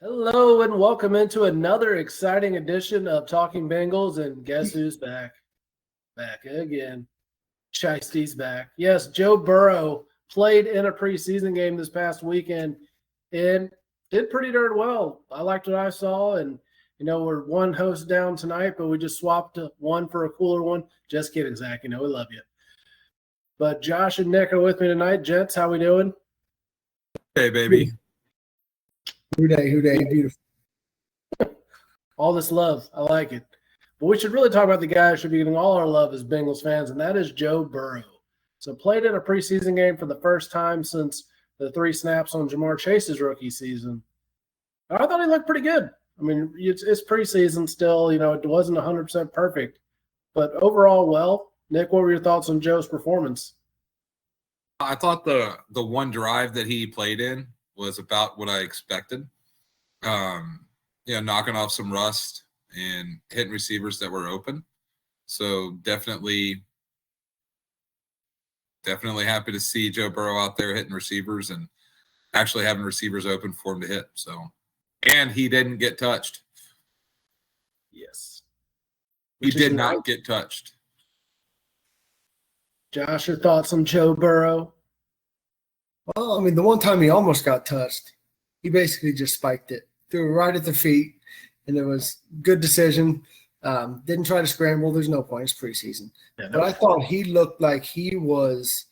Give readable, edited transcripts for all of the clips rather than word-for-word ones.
Hello and welcome into another exciting edition of Talking Bengals. And guess who's back? Back again. Shiesty's back. Yes, Joe Burrow played in a preseason game this past weekend and did pretty darn well. I liked what I saw. And, we're one host down tonight, but we just swapped one for a cooler one. Just kidding, Zach. We love you. But Josh and Nick are with me tonight. Gents, how we doing? Hey, baby. Who day, beautiful. All this love. I like it. But we should really talk about the guy who should be getting all our love as Bengals fans, and that is Joe Burrow. So played in a preseason game for the first time since the 3 snaps on Jamar Chase's rookie season. I thought he looked pretty good. I mean, it's preseason still. It wasn't 100% perfect. But overall, well, Nick, what were your thoughts on Joe's performance? I thought the one drive that he played in was about what I expected. Knocking off some rust and hitting receivers that were open. So definitely happy to see Joe Burrow out there hitting receivers and actually having receivers open for him to hit. So, and he didn't get touched. Yes. He did not get touched. Josh, your thoughts on Joe Burrow? Well, I mean, the one time he almost got touched, he basically just spiked it, threw it right at the feet, and it was good decision. Didn't try to scramble. There's no point. It's preseason. Yeah, but I thought he looked like he was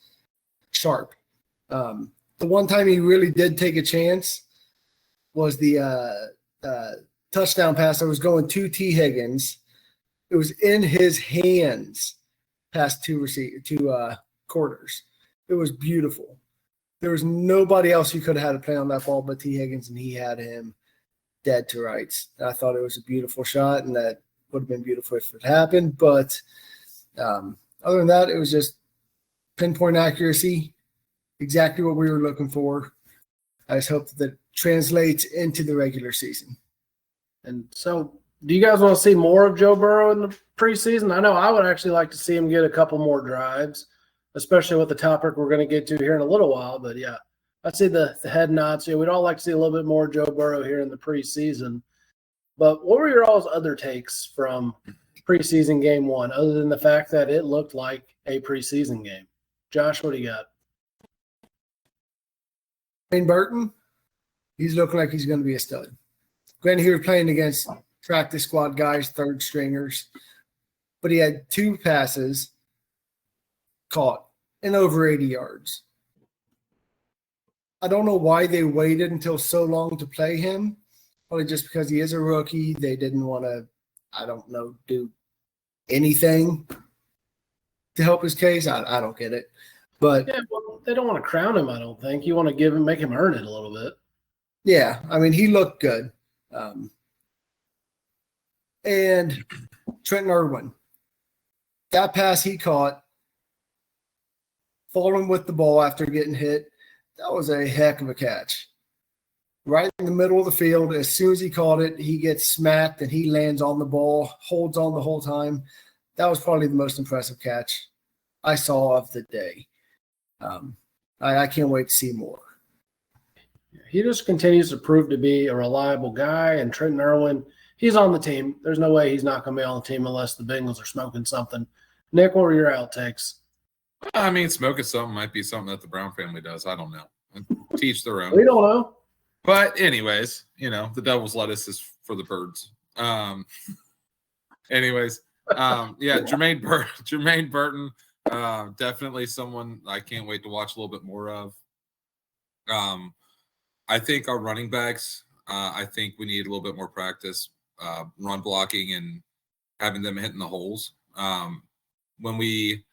sharp. The one time he really did take a chance was the touchdown pass that was going to T. Higgins. It was in his hands past two quarters. It was beautiful. There was nobody else who could have had a play on that ball but T. Higgins, and he had him dead to rights. I thought it was a beautiful shot, and that would have been beautiful if it happened. But other than that, it was just pinpoint accuracy, exactly what we were looking for. I just hope that translates into the regular season. And so do you guys want to see more of Joe Burrow in the preseason? I know I would actually like to see him get a couple more drives, especially with the topic we're going to get to here in a little while. But, yeah, I'd say the head nods. Yeah, we'd all like to see a little bit more Joe Burrow here in the preseason. But what were your all's other takes from preseason game one, other than the fact that it looked like a preseason game? Josh, what do you got? Jermaine Burton, he's looking like he's going to be a stud. Granted, he was playing against practice squad guys, third stringers, but he had 2 passes caught in over 80 yards. I don't know why they waited until so long to play him. Probably just because he is a rookie. They didn't want to, do anything to help his case. I don't get it. But yeah, well, they don't want to crown him, I don't think. You want to make him earn it a little bit. Yeah, I mean, he looked good. And Trenton Irwin, that pass he caught, falling with the ball after getting hit, that was a heck of a catch. Right in the middle of the field, as soon as he caught it, he gets smacked and he lands on the ball, holds on the whole time. That was probably the most impressive catch I saw of the day. I can't wait to see more. He just continues to prove to be a reliable guy, and Trenton Irwin, he's on the team. There's no way he's not going to be on the team unless the Bengals are smoking something. Nick, what were your outtakes? I mean, smoking something might be something that the Brown family does. I don't know. Teach their own. We don't know. But anyways, the devil's lettuce is for the birds. Jermaine Burton, definitely someone I can't wait to watch a little bit more of. I think our running backs, I think we need a little bit more practice, run blocking and having them hitting the holes. When we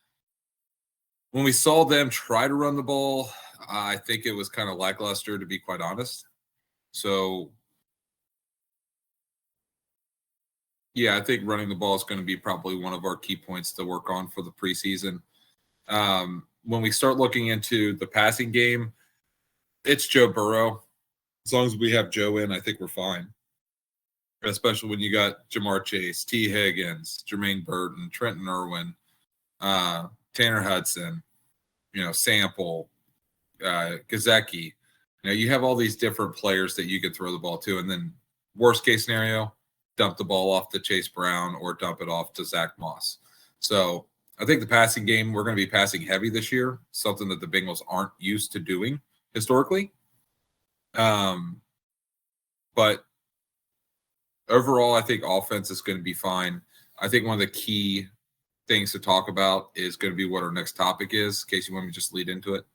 saw them try to run the ball, I think it was kind of lackluster, to be quite honest. So, yeah, I think running the ball is going to be probably one of our key points to work on for the preseason. When we start looking into the passing game, it's Joe Burrow. As long as we have Joe in, I think we're fine. Especially when you got Jamar Chase, T. Higgins, Jermaine Burton, Trenton Irwin, Tanner Hudson, Sample, Gazeki. You have all these different players that you could throw the ball to, and then worst case scenario, dump the ball off to Chase Brown or dump it off to Zach Moss. So I think the passing game, we're going to be passing heavy this year, something that the Bengals aren't used to doing historically. But overall, I think offense is going to be fine. I think one of the key things to talk about is going to be what our next topic is, in case you want me to just lead into it.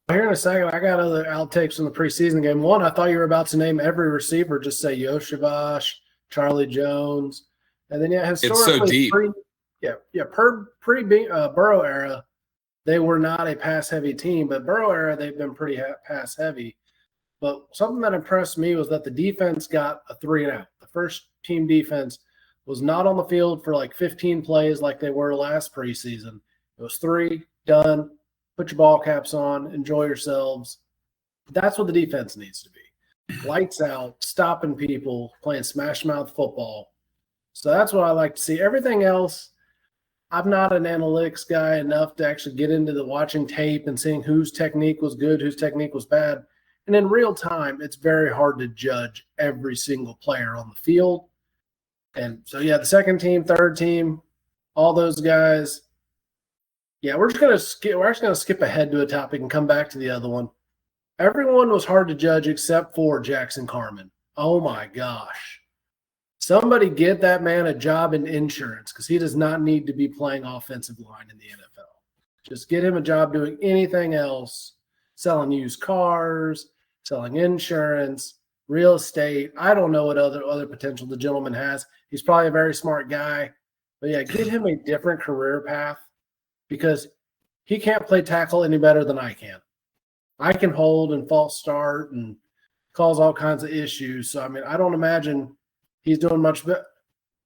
Here in a second, I got other outtakes from the preseason game. One, I thought you were about to name every receiver, just say Yoshavash, Charlie Jones. And then, historically, it's so deep. Burrow era, they were not a pass-heavy team, but Burrow era, they've been pretty pass-heavy. But something that impressed me was that the defense got a 3-and-out. The first team defense was not on the field for like 15 plays like they were last preseason. It was 3, done, put your ball caps on, enjoy yourselves. That's what the defense needs to be. Lights out, stopping people, playing smash-mouth football. So that's what I like to see. Everything else, I'm not an analytics guy enough to actually get into the watching tape and seeing whose technique was good, whose technique was bad. And in real time, it's very hard to judge every single player on the field. And so, the second team, third team, all those guys. Yeah, we're actually going to skip ahead to a topic and come back to the other one. Everyone was hard to judge except for Jackson Carman. Oh, my gosh. Somebody get that man a job in insurance because he does not need to be playing offensive line in the NFL. Just get him a job doing anything else, selling used cars, selling insurance, real estate. I don't know what other potential the gentleman has. He's probably a very smart guy. But, get him a different career path because he can't play tackle any better than I can. I can hold and false start and cause all kinds of issues. So, I don't imagine he's doing much better.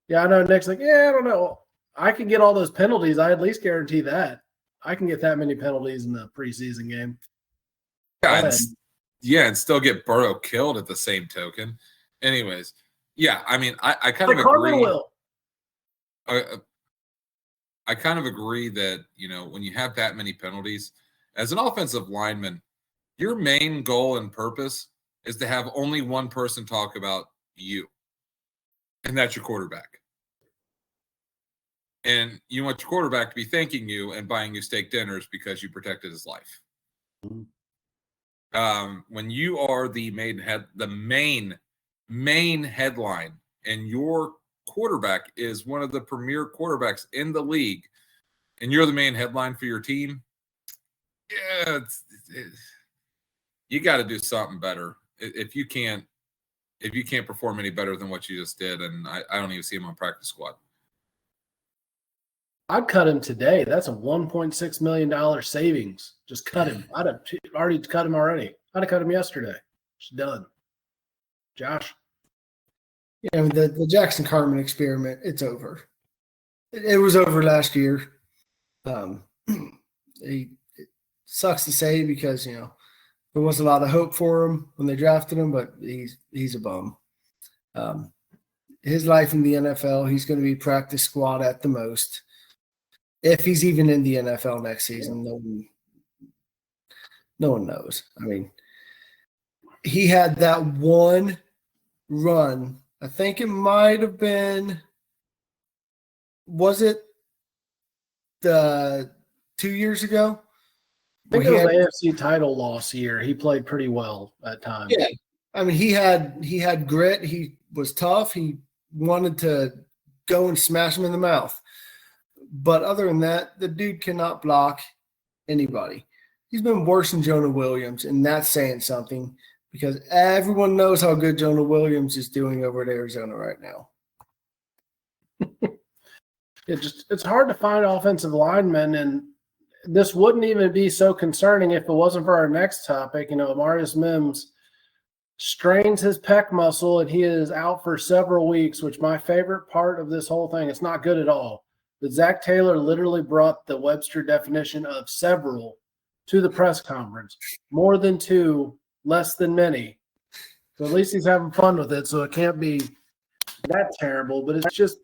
Yeah, I know Nick's like, I don't know. I can get all those penalties. I at least guarantee that. I can get that many penalties in the preseason game. And still get Burrow killed at the same token. Anyways, I kind of agree. I kind of agree that, when you have that many penalties, as an offensive lineman, your main goal and purpose is to have only one person talk about you, and that's your quarterback. And you want your quarterback to be thanking you and buying you steak dinners because you protected his life. When you are the main headline, and your quarterback is one of the premier quarterbacks in the league, and you're the main headline for your team, you got to do something better. If you can't perform any better than what you just did, and I don't even see him on practice squad. I'd cut him today. That's a $1.6 million savings. Just cut him. I'd have already cut him already. I'd have cut him yesterday. It's done. Josh? The Jackson Carman experiment, it's over. It was over last year. It sucks to say because, there wasn't a lot of hope for him when they drafted him, but he's a bum. His life in the NFL, he's going to be practice squad at the most. If he's even in the NFL next season, no one knows. He had that one run. I think it might have been, was it the 2 years ago? I think it was the AFC title loss year. He played pretty well at times. Yeah. He had grit. He was tough. He wanted to go and smash him in the mouth. But other than that, the dude cannot block anybody. He's been worse than Jonah Williams, and that's saying something because everyone knows how good Jonah Williams is doing over at Arizona right now. It's hard to find offensive linemen, and this wouldn't even be so concerning if it wasn't for our next topic. Amarius Mims strains his pec muscle, and he is out for several weeks, which my favorite part of this whole thing, it's not good at all. But Zach Taylor literally brought the Webster definition of several to the press conference. More than two, less than many. So at least he's having fun with it, so it can't be that terrible. But it's just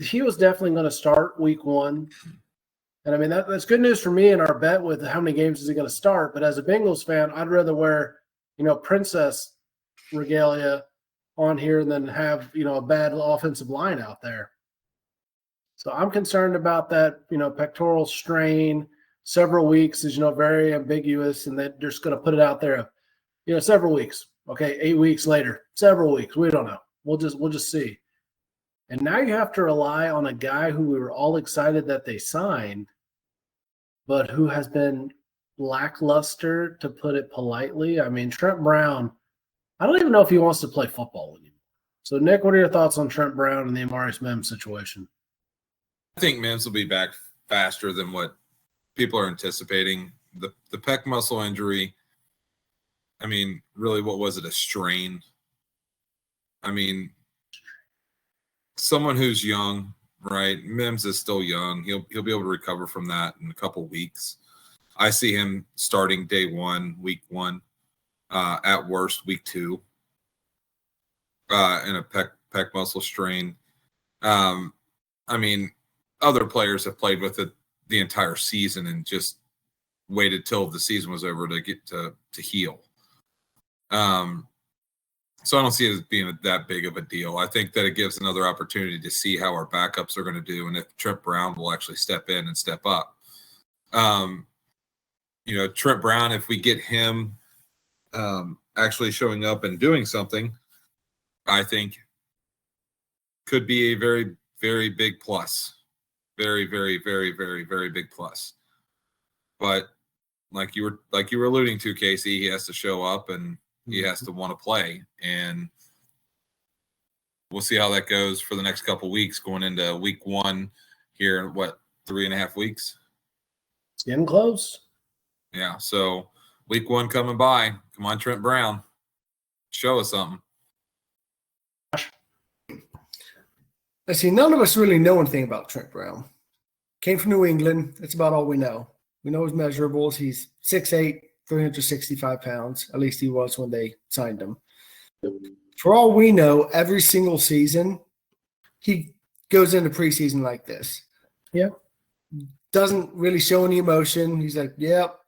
he was definitely going to start week 1. And that's good news for me in our bet with how many games is he going to start. But as a Bengals fan, I'd rather wear princess regalia on here and then have, a bad offensive line out there. So I'm concerned about that, pectoral strain. Several weeks is, very ambiguous, and they're just going to put it out there, several weeks. Okay, 8 weeks later, several weeks. We don't know. We'll just see. And now you have to rely on a guy who we were all excited that they signed, but who has been lackluster, to put it politely. I mean, Trent Brown, I don't even know if he wants to play football anymore. So, Nick, what are your thoughts on Trent Brown and the Amarius Mims situation? I think Mims will be back faster than what people are anticipating. The pec muscle injury, I mean, really, what was it, a strain? I mean, someone who's young, right? Mims is still young. He'll be able to recover from that in a couple weeks. I see him starting day one, week one, at worst week two, in a pec muscle strain. I mean, other players have played with it the entire season and just waited till the season was over to get to heal. So I don't see it as being that big of a deal. I think that it gives another opportunity to see how our backups are going to do and if Trent Brown will actually step in and step up. Trent Brown, if we get him actually showing up and doing something, I think could be a very, very big plus. Very, very, very, very, very big plus. But like you were alluding to, Casey, he has to show up and he has to want to play. And we'll see how that goes for the next couple of weeks going into week one here in 3.5 weeks? It's getting close. Yeah, so week one coming by. Come on, Trent Brown. Show us something. Let's see, none of us really know anything about Trent Brown. Came from New England. That's about all we know. We know his measurables. He's 6'8", 365 pounds. At least he was when they signed him. For all we know, every single season, he goes into preseason like this. Yeah. Doesn't really show any emotion. He's like, yep,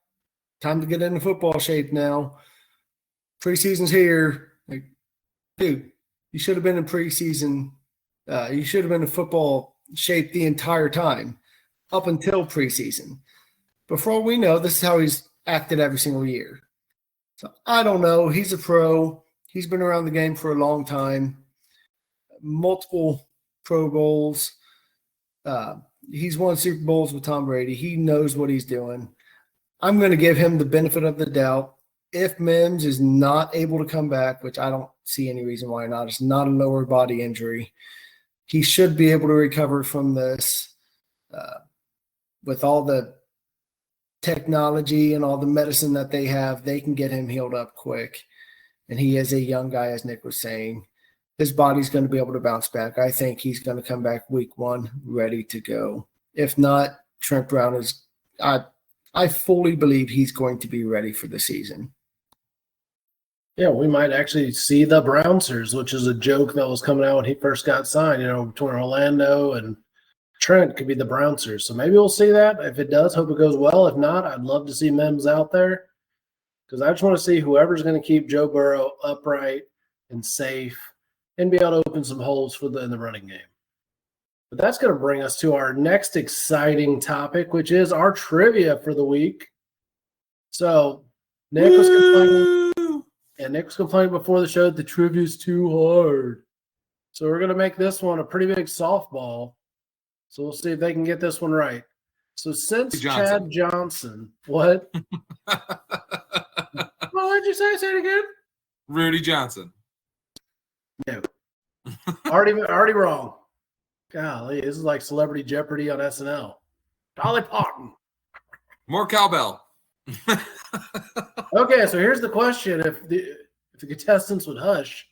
time to get into football shape now. Preseason's here. Like, dude, you should have been in preseason. You should have been in football shape the entire time up until preseason. But for all we know, this is how he's acted every single year. So I don't know. He's a pro. He's been around the game for a long time. Multiple Pro Bowls. He's won Super Bowls with Tom Brady. He knows what he's doing. I'm going to give him the benefit of the doubt. If Mims is not able to come back, which I don't see any reason why not, it's not a lower body injury. He should be able to recover from this with all the technology and all the medicine that they have. They can get him healed up quick. And he is a young guy, as Nick was saying. His body's going to be able to bounce back. I think he's going to come back week one ready to go. If not, Trent Brown is I fully believe he's going to be ready for the season. Yeah, we might actually see the Brownsers, which is a joke that was coming out when he first got signed, between Orlando and Trent could be the Brownsers. So maybe we'll see that. If it does, hope it goes well. If not, I'd love to see Mims out there because I just want to see whoever's going to keep Joe Burrow upright and safe and be able to open some holes in the running game. But that's going to bring us to our next exciting topic, which is our trivia for the week. So Nick was complaining. And Nick was complaining before the show that the trivia is too hard. So we're going to make this one a pretty big softball. So we'll see if they can get this one right. So since Chad Johnson, what? What did you say? Say it again. Rudy Johnson. No. Already wrong. Golly, this is like Celebrity Jeopardy on SNL. Dolly Parton. More cowbell. Okay, so here's the question: if the contestants would hush.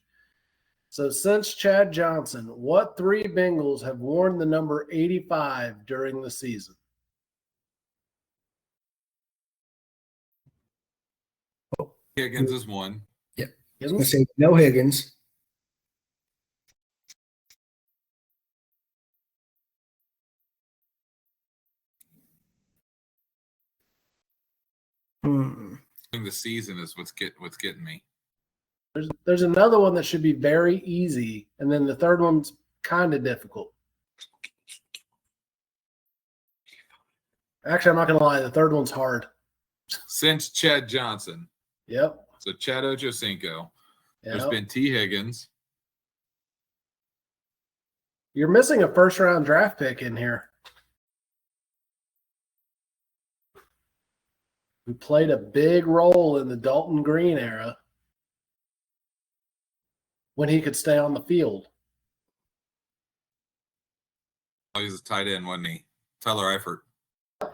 So since Chad Johnson, what three Bengals have worn the number 85 during the season? Higgins is one. Yep. I was going to say no Higgins. the season is what's getting me. There's another one that should be very easy, and then the third one's kind of difficult. Actually, I'm not going to lie. The third one's hard. Since Chad Johnson. Yep. So Chad Ochocinco. There's Yep. been T. Higgins. You're missing a first-round draft pick in here. Who played a big role in the Dalton Green era when he could stay on the field. Oh, he's a tight end, wasn't he? Tyler Eifert.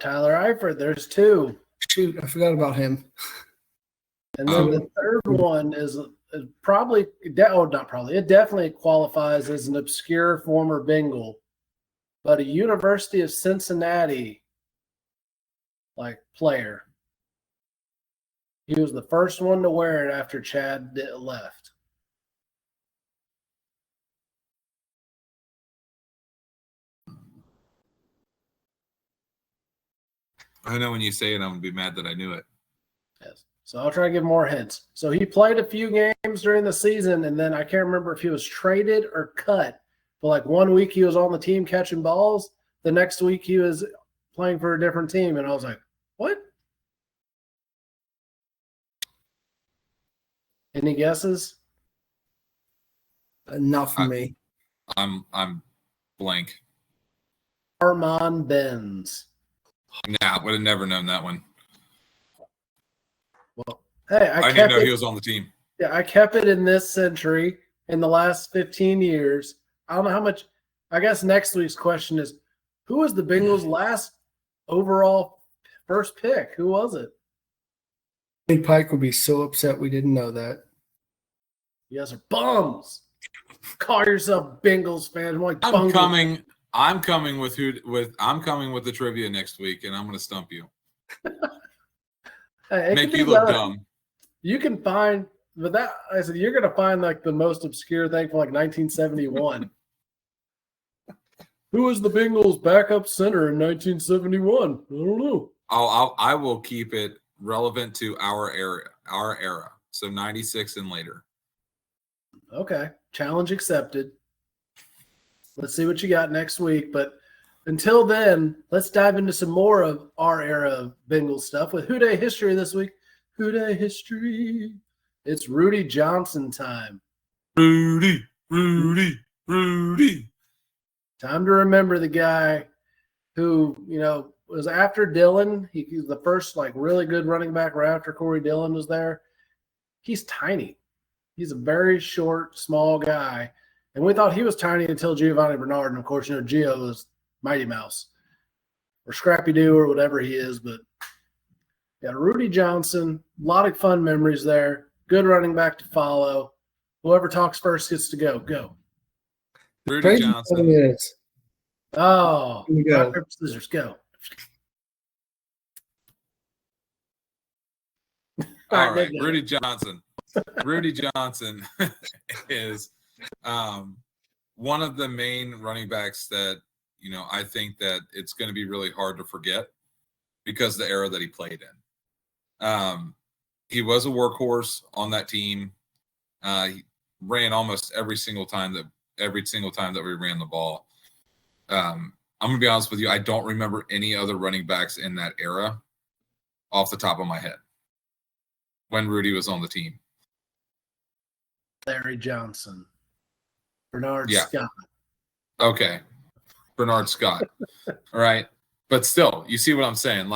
Tyler Eifert, there's two. Shoot, I forgot about him. And then the third one is probably – not probably. It definitely qualifies as an obscure former Bengal, but a University of Cincinnati player. He was the first one to wear it after Chad left. I know when you say it, I'm going to be mad that I knew it. Yes. So I'll try to give more hints. So he played a few games during the season, and then I can't remember if he was traded or cut. But 1 week he was on the team catching balls. The next week he was playing for a different team, and I was like, what? Any guesses? Not for me. I'm blank. Armand Benz. Nah, would have never known that one. Well, hey, I didn't know he was on the team. Yeah, I kept it in this century in the last 15 years. I don't know how much. I guess next week's question is, who was the Bengals' last overall first pick? Who was it? I think Pike would be so upset we didn't know that. You guys are bums. Call yourself Bengals fans. I'm coming with the trivia next week, and I'm going to stump you. Hey, make you look dumb. You can find, but that I said you're going to find the most obscure thing from 1971. Who was the Bengals' backup center in 1971? I don't know. I will keep it relevant to our era. So 96 and later. Okay. Challenge accepted. Let's see what you got next week. But until then, let's dive into some more of our era of Bengals stuff with Who Day History this week. Who Day History. It's Rudy Johnson time. Rudy. Time to remember the guy who, was after Dillon. He was the first really good running back right after Corey Dillon was there. He's tiny. He's a very short, small guy. And we thought he was tiny until Giovanni Bernard. And, of course, Gio was Mighty Mouse or Scrappy Doo or whatever he is. But, yeah, Rudy Johnson, a lot of fun memories there. Good running back to follow. Whoever talks first gets to go. Go. Rudy Johnson. Oh, here we go. rock, paper, scissors, go. All right, Rudy Johnson. Rudy Johnson is one of the main running backs that, I think that it's going to be really hard to forget because of the era that he played in. He was a workhorse on that team. He ran almost every single time that we ran the ball. I'm going to be honest with you. I don't remember any other running backs in that era off the top of my head when Rudy was on the team. Larry Johnson. Bernard Scott. Okay. Bernard Scott. All right. But still, you see what I'm saying?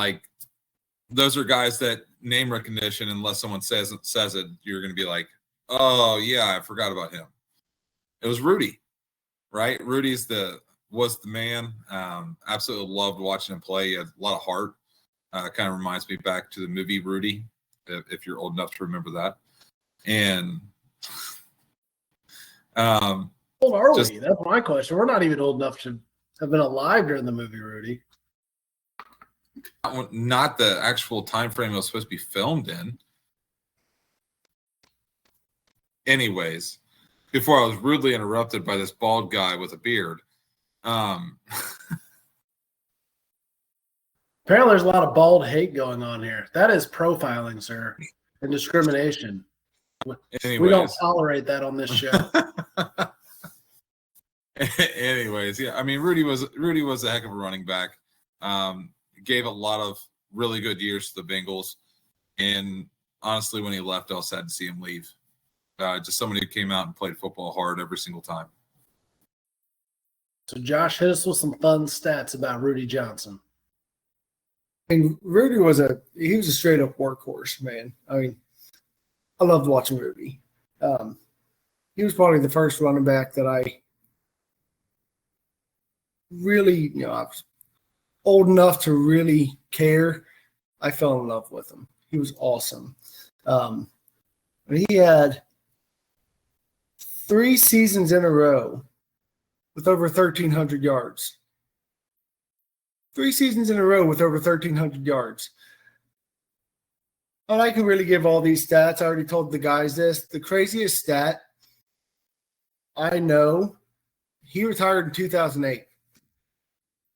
Those are guys that name recognition, unless someone says it, you're going to be like, oh, yeah, I forgot about him. It was Rudy, right? Rudy was the man. Absolutely loved watching him play. He had a lot of heart. Kind of reminds me back to the movie Rudy, if you're old enough to remember that. And how old are we? That's my question. We're not even old enough to have been alive during the movie Rudy. Not the actual time frame it was supposed to be filmed in. Anyways, before I was rudely interrupted by this bald guy with a beard. Apparently there's a lot of bald hate going on here. That is profiling, sir. and discrimination. Anyways. We don't tolerate that on this show. Anyways, yeah, I mean, Rudy was a heck of a running back. Gave a lot of really good years to the Bengals, and honestly, when he left, I was sad to see him leave. Just somebody who came out and played football hard every single time. So Josh, hit us with some fun stats about Rudy Johnson. I mean, Rudy was a straight up workhorse, man. I mean, I loved watching Rudy. He was probably the first running back that I really, I was old enough to really care. I fell in love with him. He was awesome. He had 3 seasons in a row with over 1,300 yards. 3 seasons in a row with over 1,300 yards. And I can really give all these stats. I already told the guys this. The craziest stat I know, he retired in 2008.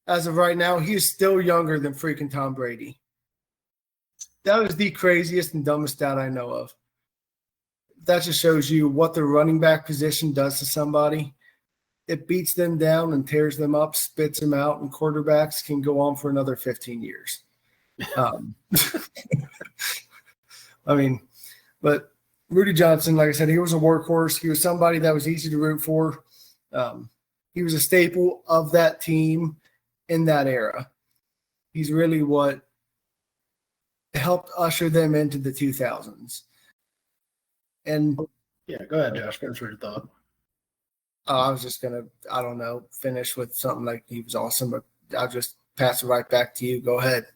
As of right now, he is still younger than freaking Tom Brady. That is the craziest and dumbest stat I know of. That just shows you what the running back position does to somebody. It beats them down and tears them up, spits them out, and quarterbacks can go on for another 15 years. I mean, but Rudy Johnson, like I said, he was a workhorse. He was somebody that was easy to root for. He was a staple of that team in that era. He's really what helped usher them into the 2000s. And yeah, go ahead, Josh. Finish your thought. I was just going to, finish with something like he was awesome, but I'll just pass it right back to you. Go ahead.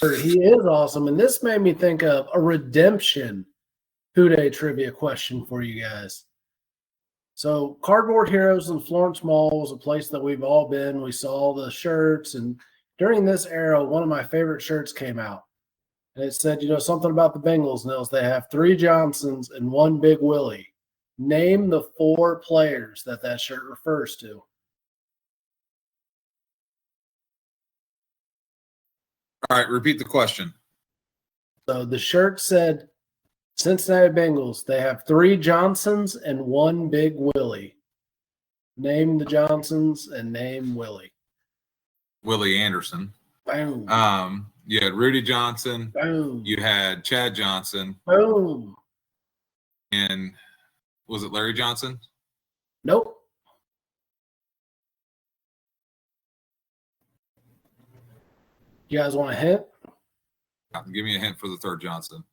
He is awesome. And this made me think of a redemption Who Day trivia question for you guys. So Cardboard Heroes in Florence Mall was a place that we've all been. We saw the shirts. And during this era, one of my favorite shirts came out. And it said, something about the Bengals. Nils. They have 3 Johnsons and 1 Big Willie. Name the 4 players that shirt refers to. All right, repeat the question. So the shirt said, Cincinnati Bengals, they have 3 Johnsons and 1 Big Willie. Name the Johnsons and name Willie. Willie Anderson. Boom. You had Rudy Johnson. Boom. You had Chad Johnson. Boom. And was it Larry Johnson? Nope. You guys want a hint? Give me a hint for the 3rd Johnson.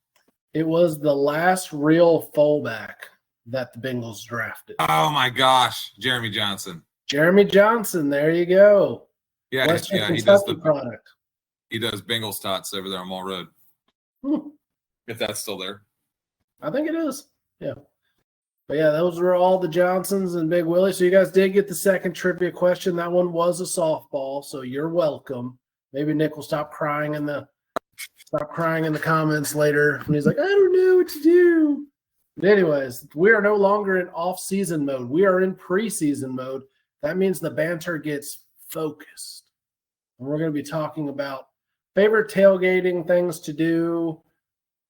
It was the last real fullback that the Bengals drafted. Oh, my gosh. Jeremy Johnson. Jeremy Johnson. There you go. Yeah, Western he does Kentucky product. He does Bengals tots over there on Mall Road. If that's still there. I think it is. Yeah. But yeah, those were all the Johnsons and Big Willie. So you guys did get the second trivia question. That one was a softball, so you're welcome. Maybe Nick will stop crying in the comments later when he's like, I don't know what to do. But anyways, we are no longer in off-season mode. We are in preseason mode. That means the banter gets focused. And we're going to be talking about favorite tailgating things to do,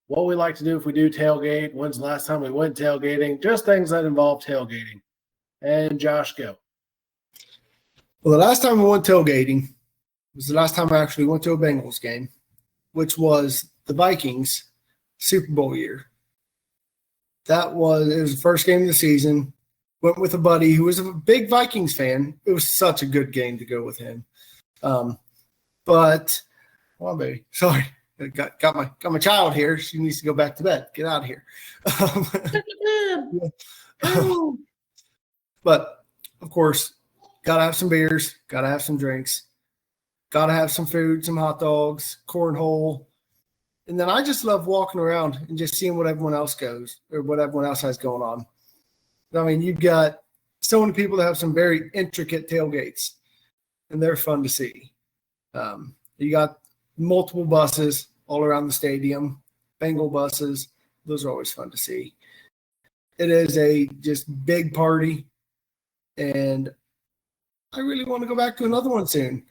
what we like to do if we do tailgate, when's the last time we went tailgating, just things that involve tailgating. And Josh, go. Well, the last time we went tailgating was the last time I actually went to a Bengals game, which was the Vikings Super Bowl year. It was the first game of the season. Went with a buddy who was a big Vikings fan. It was such a good game to go with him. But, come on, baby. Sorry. Got my child here. She needs to go back to bed. Get out of here. But, of course, got to have some beers. Got to have some drinks. Got to have some food, some hot dogs, cornhole. And then I just love walking around and just seeing what everyone else has going on. I mean, you've got so many people that have some very intricate tailgates, and they're fun to see. You got multiple buses all around the stadium, Bengal buses. Those are always fun to see. It is a just big party, and I really want to go back to another one soon.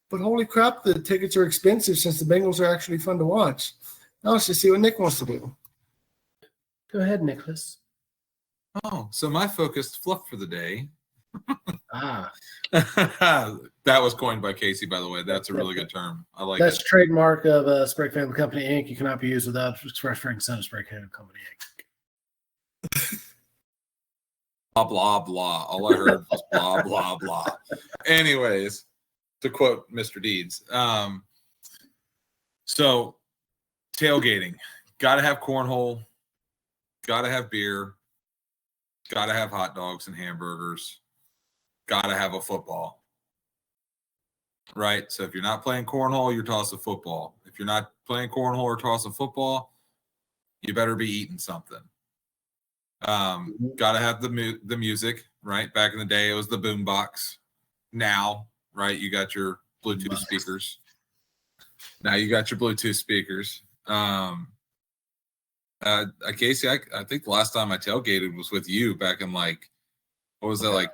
But holy crap, the tickets are expensive since the Bengals are actually fun to watch. Now let's just see what Nick wants to do. Go ahead, Nicholas. Oh, so my focused fluff for the day. That was coined by Casey, by the way. That's a really good term. I like That's it. trademark of Spray Family Company Inc. You cannot be used without express consent of Spray Family Company Inc. Blah, blah, blah. All I heard was blah, blah, blah. Anyways, to quote Mr. Deeds. So, tailgating. Got to have cornhole. Got to have beer. Got to have hot dogs and hamburgers. Got to have a football. Right? So if you're not playing cornhole, you're tossing football. If you're not playing cornhole or tossing football, you better be eating something. Got to have the music, right? Back in the day, it was the boom box. Now, right, you got your Bluetooth speakers. Now you got your Bluetooth speakers. Casey, I think the last time I tailgated was with you back in what was that, like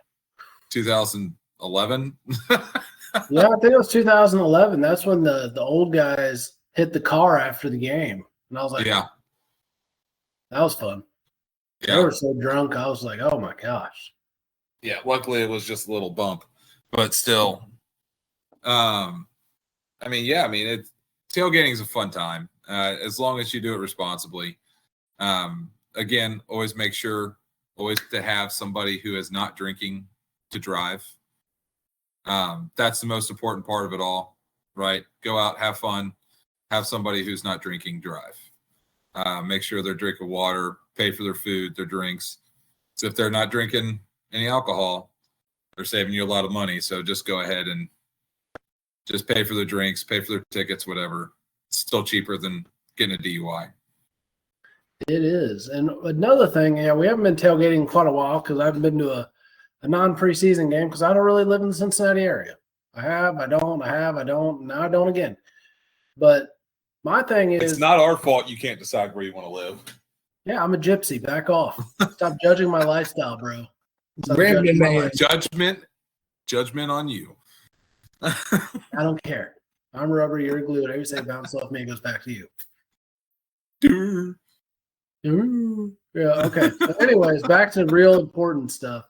2011? Yeah, I think it was 2011. That's when the old guys hit the car after the game. And I was like, yeah, that was fun. yeah. They were so drunk. I was like, oh my gosh. Yeah, luckily it was just a little bump, but still. Tailgating is a fun time as long as you do it responsibly. Again, always make sure to have somebody who is not drinking to drive. That's the most important part of it all, right? Go out, have fun, have somebody who's not drinking drive. Make sure they're drinking water, pay for their food, their drinks. So if they're not drinking any alcohol, they're saving you a lot of money. So just go ahead and just pay for their drinks, pay for their tickets, whatever. It's still cheaper than getting a DUI. It is. And another thing, we haven't been tailgating in quite a while because I haven't been to a non-preseason game because I don't really live in the Cincinnati area. I don't, now I don't again. But my thing is, it's not our fault you can't decide where you want to live. Yeah, I'm a gypsy. Back off. Stop judging my lifestyle, bro. Judgment on you. I don't care. I'm rubber, you're glue. Whatever you say bounce off me, it goes back to you. Yeah, okay. So anyways, back to real important stuff.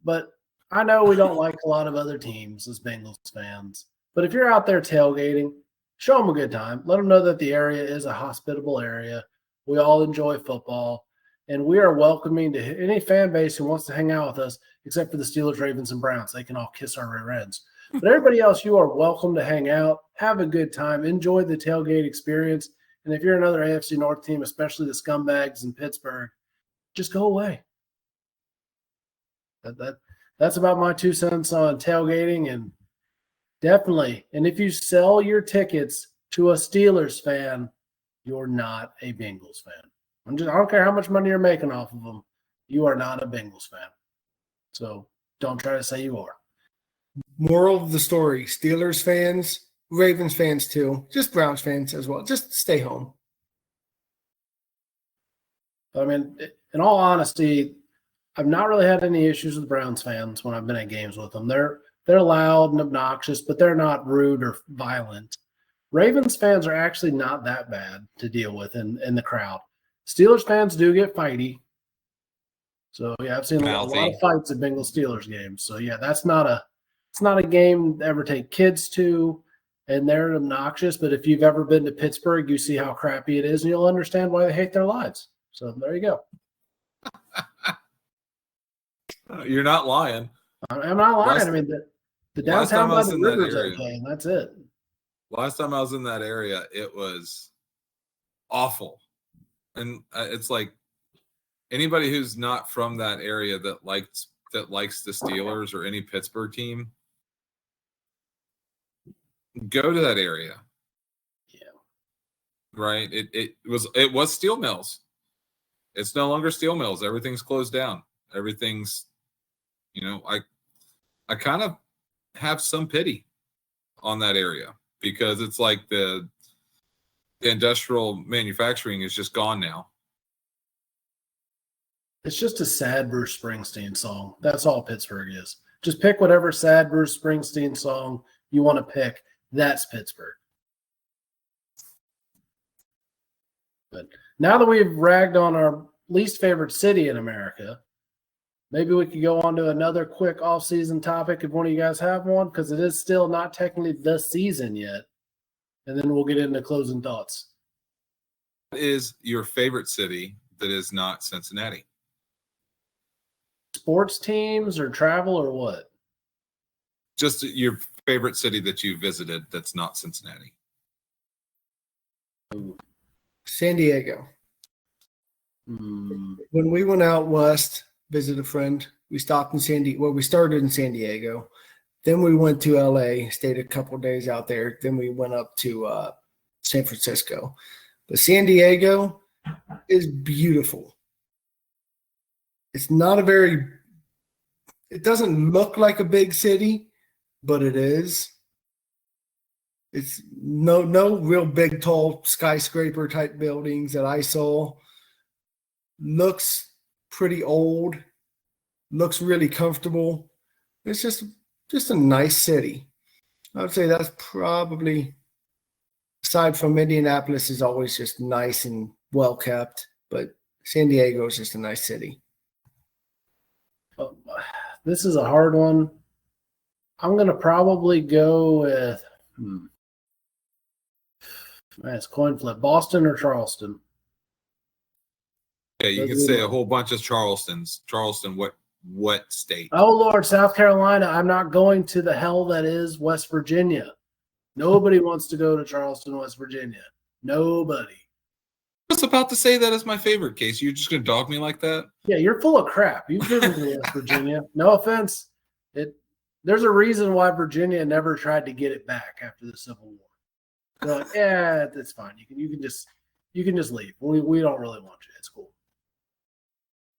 But I know we don't like a lot of other teams as Bengals fans. But if you're out there tailgating, show them a good time. Let them know that the area is a hospitable area. We all enjoy football. And we are welcoming to any fan base who wants to hang out with us, except for the Steelers, Ravens, and Browns. They can all kiss our rear ends. But everybody else, you are welcome to hang out, have a good time, enjoy the tailgate experience. And if you're another AFC North team, especially the scumbags in Pittsburgh, just go away. That's about my 2 cents on tailgating. And definitely, and if you sell your tickets to a Steelers fan, you're not a Bengals fan. I don't care how much money you're making off of them. You are not a Bengals fan. So don't try to say you are. Moral of the story, Steelers fans, Ravens fans too, just Browns fans as well. Just stay home. I mean, in all honesty, I've not really had any issues with Browns fans when I've been at games with them. They're loud and obnoxious, but they're not rude or violent. Ravens fans are actually not that bad to deal with in the crowd. Steelers fans do get fighty. So, yeah, I've seen a lot of fights at Bengals Steelers games. So, yeah, it's not a game to ever take kids to, and they're obnoxious. But if you've ever been to Pittsburgh, you see how crappy it is, and you'll understand why they hate their lives. So, there you go. You're not lying. I'm not lying. I mean, the downtown by the river is okay, and that's it. Last time I was in that area, it was awful. And it's like anybody who's not from that area that likes the Steelers or any Pittsburgh team, go to that area. Yeah. Right. It was steel mills. It's no longer steel mills. Everything's closed down. Everything's, I kind of have some pity on that area because it's like the industrial manufacturing is just gone now. It's just a sad Bruce Springsteen song. That's all Pittsburgh is. Just pick whatever sad Bruce Springsteen song you want to pick. That's Pittsburgh. But Now that we've ragged on our least favorite city in America, maybe we could go on to another quick off-season topic if one of you guys have one, because it is still not technically the season yet. And then we'll get into closing thoughts. What is your favorite city that is not Cincinnati? Sports teams or travel or what? Just your favorite city that you visited that's not Cincinnati. San Diego. Hmm. When we went out west, visit a friend, we stopped in San Diego. Well, we started in San Diego. Then we went to LA, stayed a couple of days out there. Then we went up to San Francisco. But San Diego is beautiful. It's not it doesn't look like a big city, but it is. It's no real big, tall skyscraper type buildings that I saw. Looks pretty old. Looks really comfortable. It's just a nice city. I would say that's probably, aside from Indianapolis, is always just nice and well kept. But San Diego is just a nice city. This is a hard one. I'm going to probably go with it's coin flip. Boston or Charleston? Yeah, you can say a whole bunch of Charlestons. Charleston, what state? Oh, Lord, South Carolina. I'm not going to the hell that is West Virginia. Nobody wants to go to Charleston, West Virginia. Nobody. I was about to say that as my favorite case. You're just going to dog me like that? Yeah, you're full of crap. You've driven to West Virginia. No offense. There's a reason why Virginia never tried to get it back after the Civil War. They're like, yeah, that's fine. You can just leave. We don't really want you. It's cool.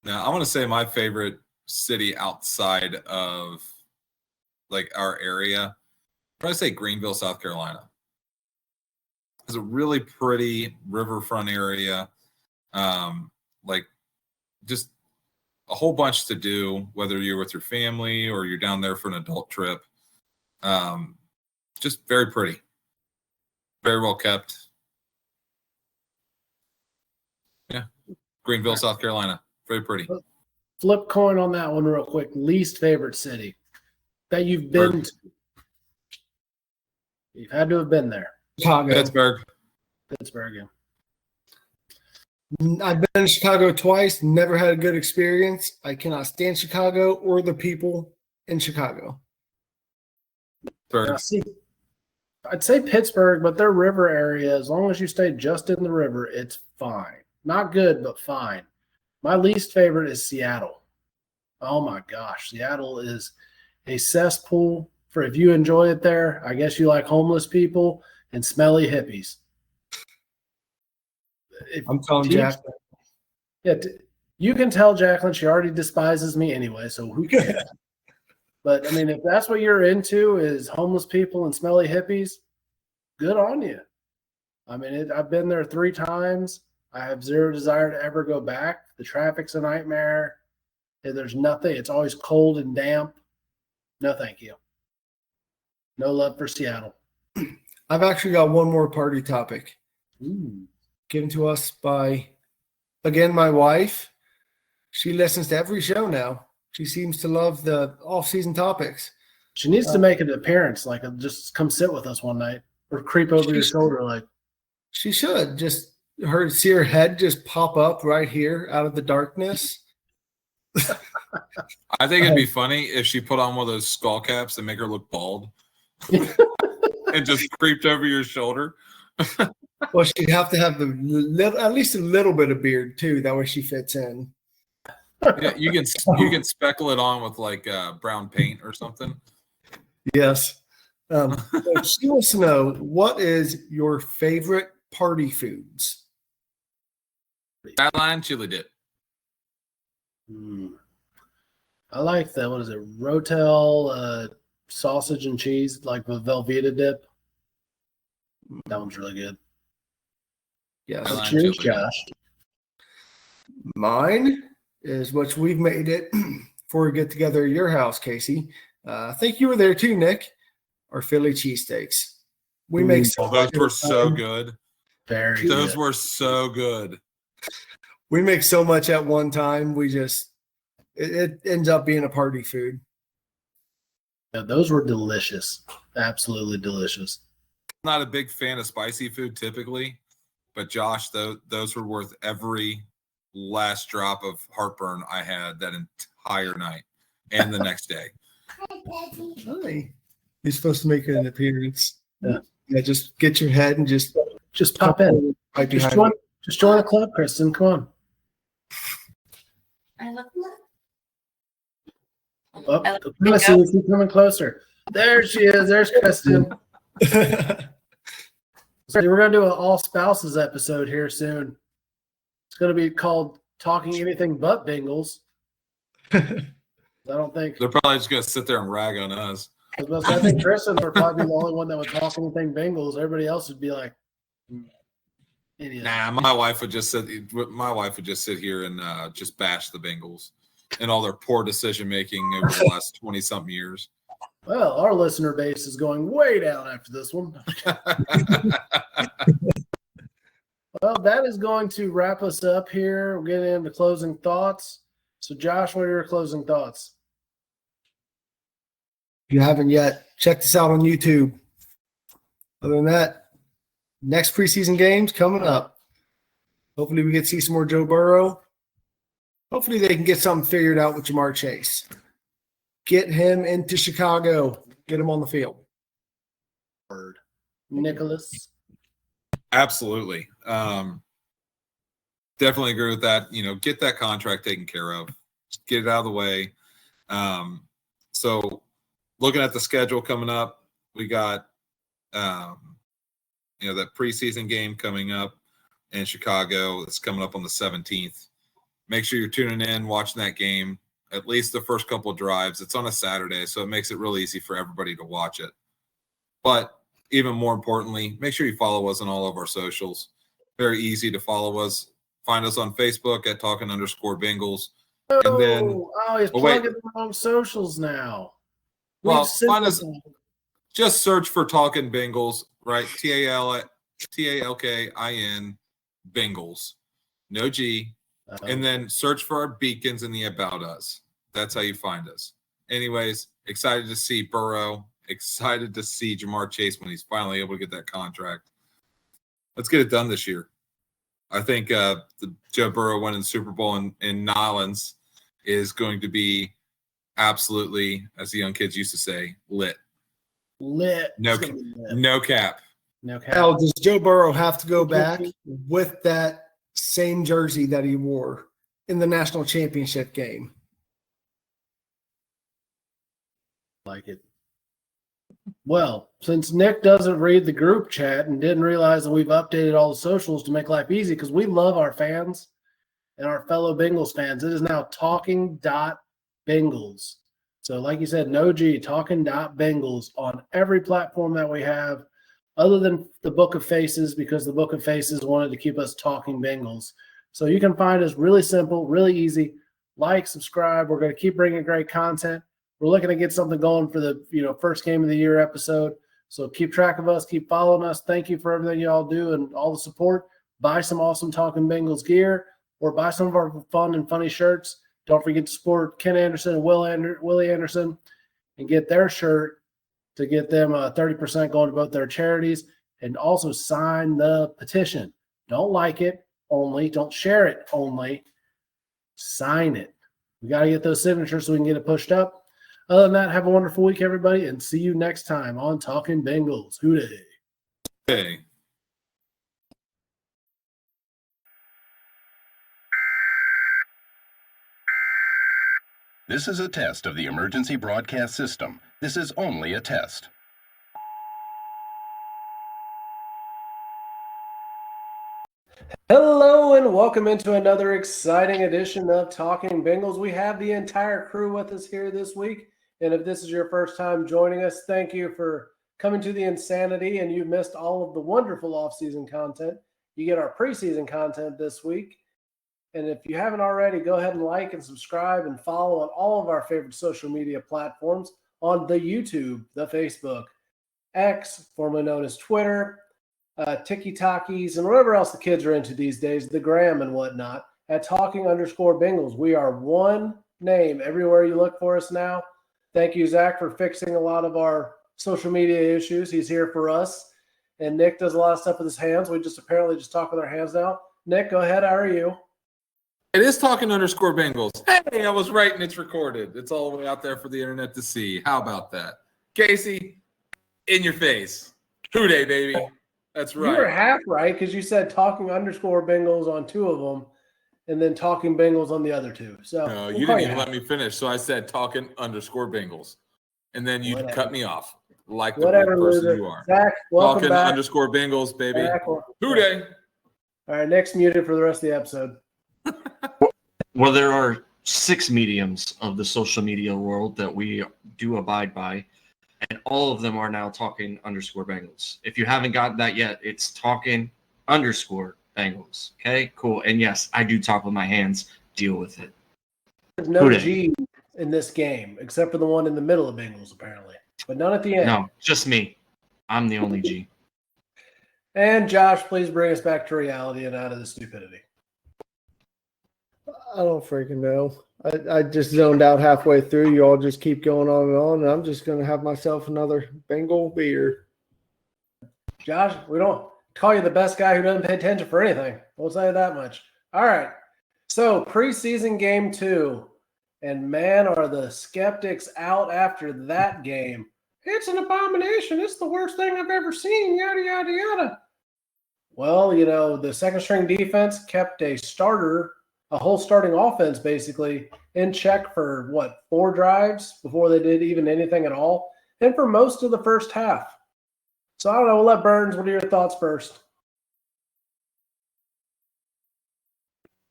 Now, I want to say my favorite city outside of like our area, I'd probably say Greenville, South Carolina. It's a really pretty riverfront area. Like just a whole bunch to do, whether you're with your family or you're down there for an adult trip. Just very pretty. Very well kept. Yeah. Greenville, South Carolina. Very pretty. Flip coin on that one real quick. Least favorite city that you've been to. You've had to have been there. Chicago. Pittsburgh. Yeah. I've been in Chicago twice, never had a good experience. I cannot stand Chicago or the people in Chicago. Now, see, I'd say Pittsburgh, but their river area, as long as you stay just in the river, it's fine. Not good, but fine. My least favorite is Seattle. Oh my gosh, Seattle is a cesspool. For if you enjoy it there, I guess you like homeless people and smelly hippies. I'm calling Jacqueline. Yeah, you can tell Jacqueline she already despises me anyway, so who cares? But, I mean, if that's what you're into is homeless people and smelly hippies, good on you. I mean, I've been there 3 times. I have zero desire to ever go back. The traffic's a nightmare. There's nothing. It's always cold and damp. No, thank you. No love for Seattle. I've actually got one more party topic. Ooh. Given to us by, again, my wife. She listens to every show now. She seems to love the off-season topics. She needs to make an appearance, like just come sit with us one night or creep over your shoulder. Like she should just see her head just pop up right here out of the darkness. I think it'd be funny if she put on one of those skull caps that make her look bald and just creeped over your shoulder. Well, she'd have to have at least a little bit of beard too. That way she fits in. Yeah, you can speckle it on with like brown paint or something. Yes. So she wants to know, what is your favorite party foods? Badline chili dip. I like that. What is it? Rotel sausage and cheese, like the Velveeta dip. That one's really good. Yes. Cheers, Josh. Mine is what we've made it before we get together at your house, Casey. I think you were there too, Nick. Our Philly cheesesteaks. We make those were so good. Very Those good. were so good. We make so much at one time. It ends up being a party food. Yeah, those were delicious. Absolutely delicious. Not a big fan of spicy food typically, but Josh, those were worth every last drop of heartburn I had that entire night and the next day. Hi. You're supposed to make an appearance. Yeah. Just get your head and just pop in. Right Just behind join the club, Kristen. Come on. I love Oh, let's see if she's coming closer. There she is. There's Kristen. So we're going to do an all spouses episode here soon. It's going to be called Talking Anything But Bengals. I don't think. They're probably just going to sit there and rag on us. I think Kristen would probably be the only one that would talk anything Bengals. Everybody else would be like, idiot. Nah, my wife would just sit here and just bash the Bengals and all their poor decision making over the last 20-something years. Well, our listener base is going way down after this one. Well, that is going to wrap us up here. We're getting into closing thoughts. So, Josh, what are your closing thoughts? If you haven't yet, check this out on YouTube. Other than that, next preseason games coming up. Hopefully we get to see some more Joe Burrow. Hopefully they can get something figured out with Jamar Chase. Get him into Chicago. Get him on the field. Word. Nicholas? Absolutely. Definitely agree with that. Get that contract taken care of. Just get it out of the way. So looking at the schedule coming up, we got that preseason game coming up in Chicago. It's coming up on the 17th. Make sure you're tuning in, watching that game, at least the first couple of drives. It's on a Saturday, so it makes it real easy for everybody to watch it. But even more importantly, make sure you follow us on all of our socials. Very easy to follow us. Find us on Facebook at Talkin_Bengals. And then he's plugging the wrong socials now. Well, find us. Just search for Talkin Bengals, right? TALKIN Bengals. No G. And then search for our beacons in the About Us. That's how you find us. Anyways, excited to see Burrow. Excited to see Jamar Chase when he's finally able to get that contract. Let's get it done this year. I think the Joe Burrow winning Super Bowl in Nolans is going to be absolutely, as the young kids used to say, lit. Lit. No cap. No cap. Now, does Joe Burrow have to go back with that same jersey that he wore in the national championship game? Like it. Well, since Nick doesn't read the group chat and didn't realize that we've updated all the socials to make life easy because we love our fans and our fellow Bengals fans, it is now talking.Bengals. So like you said, no G, talking.Bengals on every platform that we have other than the Book of Faces, because the Book of Faces wanted to keep us talking Bengals. So you can find us really simple, really easy. Like, subscribe. We're going to keep bringing great content. We're looking to get something going for the first game of the year episode. So keep track of us, keep following us. Thank you for everything y'all do and all the support. Buy some awesome Talking Bengals gear or buy some of our fun and funny shirts. Don't forget to support Ken Anderson and Willie Anderson and get their shirt to get them 30% going to both their charities, and also sign the petition. Don't like it only. Don't share it only. Sign it. We got to get those signatures so we can get it pushed up. Other than that, have a wonderful week, everybody, and see you next time on Talking Bengals. Hooday. Hey. This is a test of the emergency broadcast system. This is only a test. Hello and welcome into another exciting edition of Talking Bengals. We have the entire crew with us here this week. And if this is your first time joining us, thank you for coming to the insanity and you missed all of the wonderful off-season content. You get our preseason content this week. And if you haven't already, go ahead and like and subscribe and follow on all of our favorite social media platforms on the YouTube, the Facebook, X, formerly known as Twitter, Tiki-Takis, and whatever else the kids are into these days, the gram and whatnot, at Talking_Bengals. We are one name everywhere you look for us now. Thank you, Zach, for fixing a lot of our social media issues. He's here for us. And Nick does a lot of stuff with his hands. We just apparently just talk with our hands now. Nick, go ahead. How are you? It is Talkin_Bengals. Hey, I was right and it's recorded. It's all the way out there for the internet to see. How about that? Casey, in your face. Hooday, baby. That's right. You were half right because you said Talking_Bengals on 2 of them and then Talking Bengals on the other 2. So No, you didn't even let me finish. So I said Talkin_Bengals. And then you cut me off like the whatever person loser. you are. Zach, welcome back. Talkin_Bengals, baby. Hooday. All right, Nick's muted for the rest of the episode. Well, there are 6 mediums of the social media world that we do abide by, and all of them are now Talkin_Bengals. If you haven't gotten that yet, it's Talkin_Bengals. Okay, cool. And yes, I do talk with my hands. Deal with it. There's no G in this game except for the one in the middle of Bengals, apparently, but none at the end. No, just me. I'm the only G. And Josh, please bring us back to reality and out of the stupidity. I don't freaking know. I just zoned out halfway through. You all just keep going on, and I'm just going to have myself another Bengal beer. Josh, we don't call you the best guy who doesn't pay attention for anything. We'll tell you that much. All right. So preseason game 2. And man, are the skeptics out after that game. It's an abomination. It's the worst thing I've ever seen. Yada, yada, yada. Well, the second string defense kept a whole starting offense basically in check for 4 drives before they did even anything at all, and for most of the first half. So I don't know. We'll let Burns. What are your thoughts first?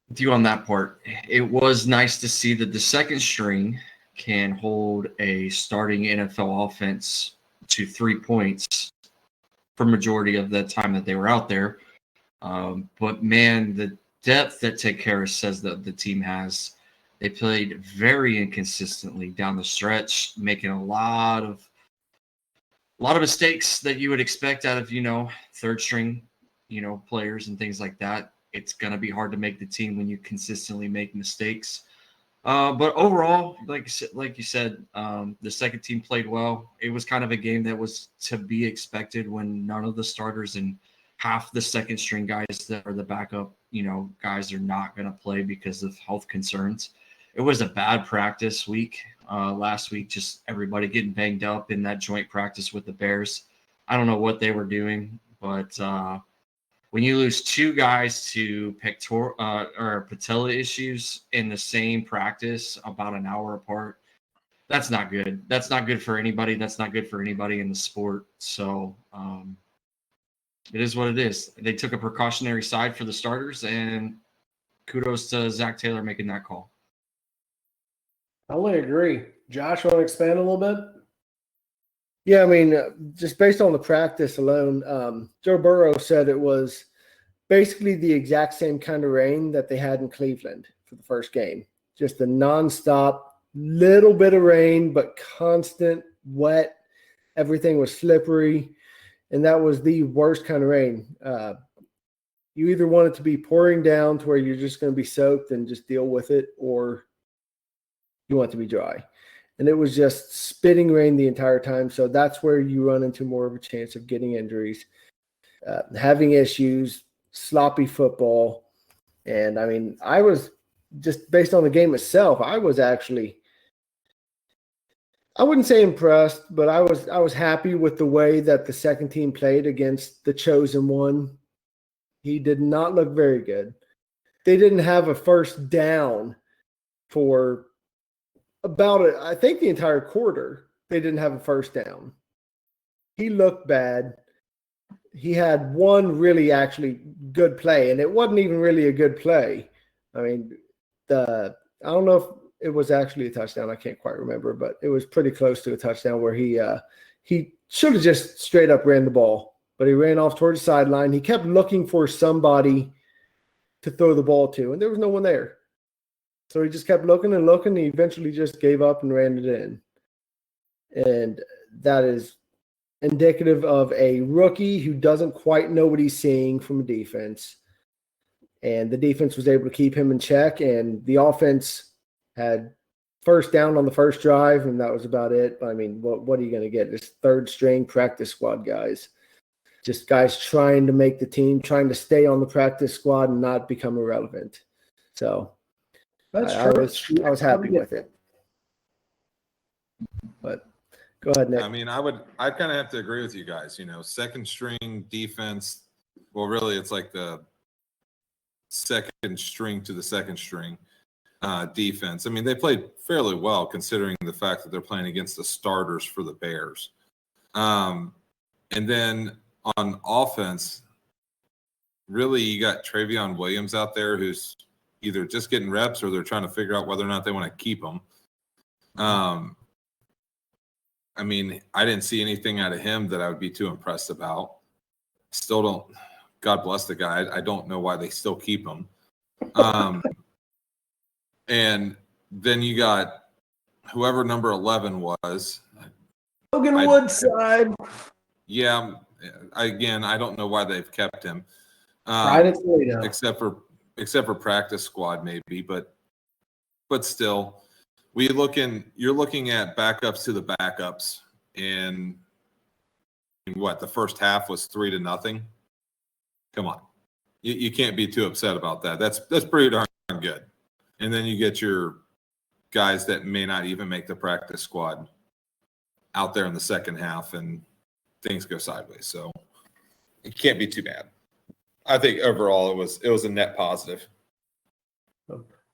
With you on that part, it was nice to see that the second string can hold a starting NFL offense to 3 points for majority of the time that they were out there. But man, the depth that Ted Karras says that the team has, they played very inconsistently down the stretch, making a lot of mistakes that you would expect out of third string players and things like that. It's going to be hard to make the team when you consistently make mistakes. But overall, like you said, the second team played well. It was kind of a game that was to be expected when none of the starters and half the second string guys that are the backup, guys are not going to play because of health concerns. It was a bad practice week last week, just everybody getting banged up in that joint practice with the Bears. I don't know what they were doing, but when you lose 2 guys to patella issues in the same practice about an hour apart, that's not good. That's not good for anybody. That's not good for anybody in the sport. So it is what it is. They took a precautionary side for the starters, and kudos to Zach Taylor making that call. I only agree. Josh, you want to expand a little bit? Yeah, I mean, just based on the practice alone, Joe Burrow said it was basically the exact same kind of rain that they had in Cleveland for the first game. Just a nonstop little bit of rain, but constant wet. Everything was slippery, and that was the worst kind of rain. You either want it to be pouring down to where you're just going to be soaked and just deal with it, or you want it to be dry. And it was just spitting rain the entire time. So that's where you run into more of a chance of getting injuries, having issues, sloppy football. And I mean, I was just based on the game itself, I was actually, I wouldn't say impressed, but I was happy with the way that the second team played against the chosen one. He did not look very good. They didn't have a first down for about it, I think the entire quarter. They didn't have a first down. He looked bad. He had one really actually good play, and it wasn't even really a good play. I mean, I don't know if it was actually a touchdown. I can't quite remember, but it was pretty close to a touchdown where he should have just straight up ran the ball, but he ran off towards the sideline. He kept looking for somebody to throw the ball to, and there was no one there. So he just kept looking and looking. And he eventually just gave up and ran it in. And that is indicative of a rookie who doesn't quite know what he's seeing from a defense. And the defense was able to keep him in check, and the offense had first down on the first drive, and that was about it. I mean, what are you going to get? Just third string practice squad guys. Just guys trying to make the team, trying to stay on the practice squad and not become irrelevant. So That's I true. was happy with it. But go ahead, Nick. I mean, I'd kind of have to agree with you guys. You know, second string defense. Well, really, it's like the second string to the second string defense. I mean, they played fairly well considering the fact that they're playing against the starters for the Bears. And then on offense, really, you got Travion Williams out there who's either just getting reps or they're trying to figure out whether or not they want to keep him. I mean, I didn't see anything out of him that I would be too impressed about. Still don't. God bless the guy. I don't know why they still keep him. And then you got whoever number 11 was. Logan Woodside. Yeah. Again, I don't know why they've kept him. Except for practice squad maybe, but still, you're looking at backups to the backups, and what the first half was 3-0. Come on, you can't be too upset about that. That's pretty darn good. And then you get your guys that may not even make the practice squad out there in the second half, and things go sideways. So it can't be too bad. I think overall it was a net positive.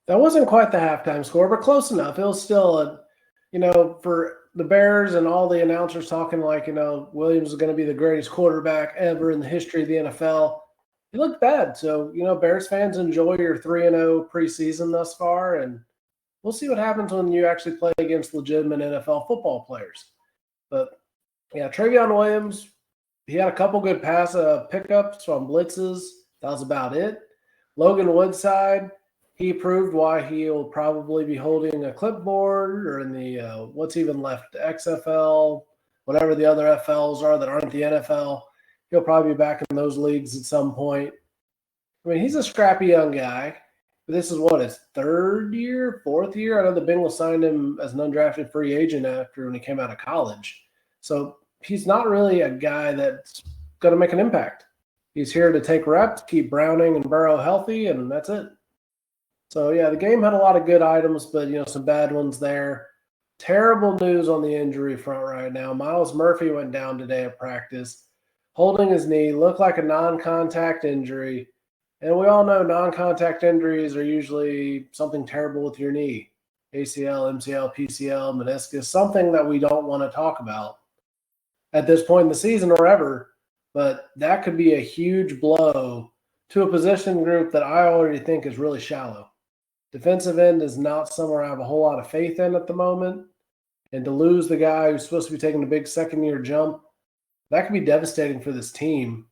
That wasn't quite the halftime score, but close enough. It was still for the Bears and all the announcers talking like, Williams is going to be the greatest quarterback ever in the history of the NFL. He looked bad. So, Bears fans, enjoy your 3-0 preseason thus far, and we'll see what happens when you actually play against legitimate NFL football players. But, yeah, Travion Williams, he had a couple good pass pickups on blitzes. That was about it. Logan Woodside, he proved why he'll probably be holding a clipboard or in the what's even left, XFL, whatever the other FLs are that aren't the NFL. He'll probably be back in those leagues at some point. I mean, he's a scrappy young guy. But this is his fourth year? I know the Bengals signed him as an undrafted free agent after when he came out of college. So he's not really a guy that's going to make an impact. He's here to take reps, keep Browning and Burrow healthy, and that's it. So, yeah, the game had a lot of good items, but, some bad ones there. Terrible news on the injury front right now. Myles Murphy went down today at practice, holding his knee, looked like a non-contact injury. And we all know non-contact injuries are usually something terrible with your knee. ACL, MCL, PCL, meniscus, something that we don't want to talk about at this point in the season or ever. But that could be a huge blow to a position group that I already think is really shallow. Defensive end is not somewhere I have a whole lot of faith in at the moment. And to lose the guy who's supposed to be taking a big second-year jump, that could be devastating for this team.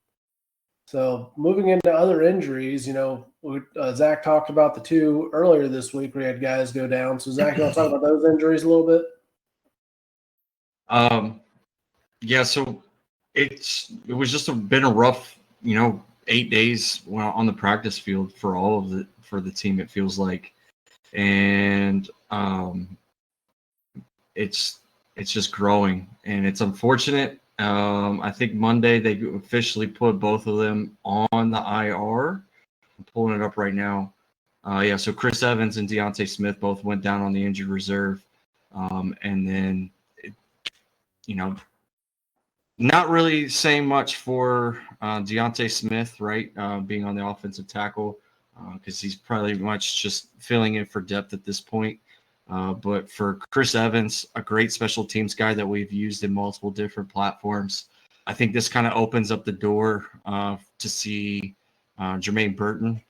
So moving into other injuries, Zach talked about the two earlier this week where he had guys go down. So, Zach, you want to talk about those injuries a little bit? Yeah, so it was just been a rough, 8 days on the practice field for the team, it feels like. And it's just growing, and it's unfortunate. I think Monday they officially put both of them on the IR. I'm pulling it up right now. So Chris Evans and Deontay Smith both went down on the injured reserve. And then, not really saying much for Deontay Smith, right? Being on the offensive tackle, because he's probably much just filling in for depth at this point. But for Chris Evans, a great special teams guy that we've used in multiple different platforms, I think this kind of opens up the door to see Jermaine Burton.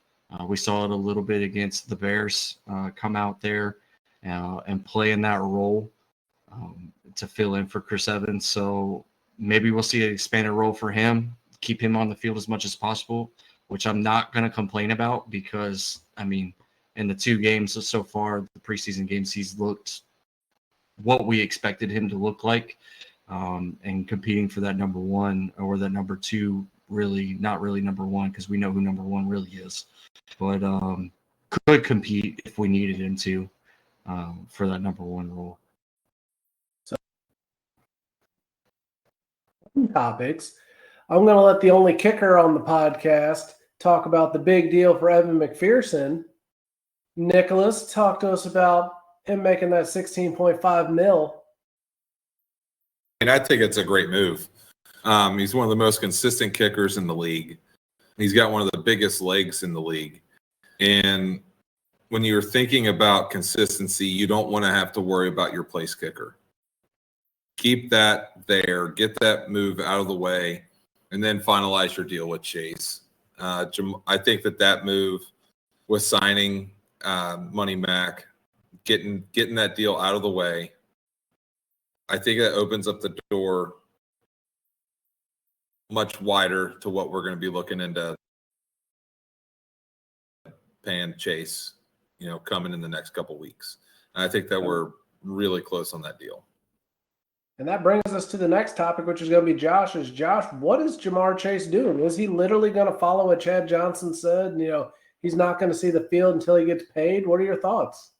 We saw it a little bit against the Bears, come out there and play in that role to fill in for Chris Evans. So maybe we'll see an expanded role for him, keep him on the field as much as possible, which I'm not going to complain about because, in the two games so far, the preseason games, he's looked what we expected him to look like. and competing for that number one or that number two. Really, not really number one because we know who number one really is, but could compete if we needed him to for that number one role. Topics. I'm going to let the only kicker on the podcast talk about the big deal for Evan McPherson. Nicholas, talk to us about him making that $16.5 million. And I think it's a great move. He's one of the most consistent kickers in the league. He's got one of the biggest legs in the league. And when you're thinking about consistency, you don't want to have to worry about your place kicker. Keep that there, get that move out of the way, and then finalize your deal with Chase. I think that move with signing Money Mac, getting that deal out of the way, I think that opens up the door much wider to what we're going to be looking into paying Chase, coming in the next couple weeks. And I think that we're really close on that deal. And that brings us to the next topic, which is going to be Josh's. Josh, what is Jamar Chase doing? Is he literally going to follow what Chad Johnson said? He's not going to see the field until he gets paid. What are your thoughts?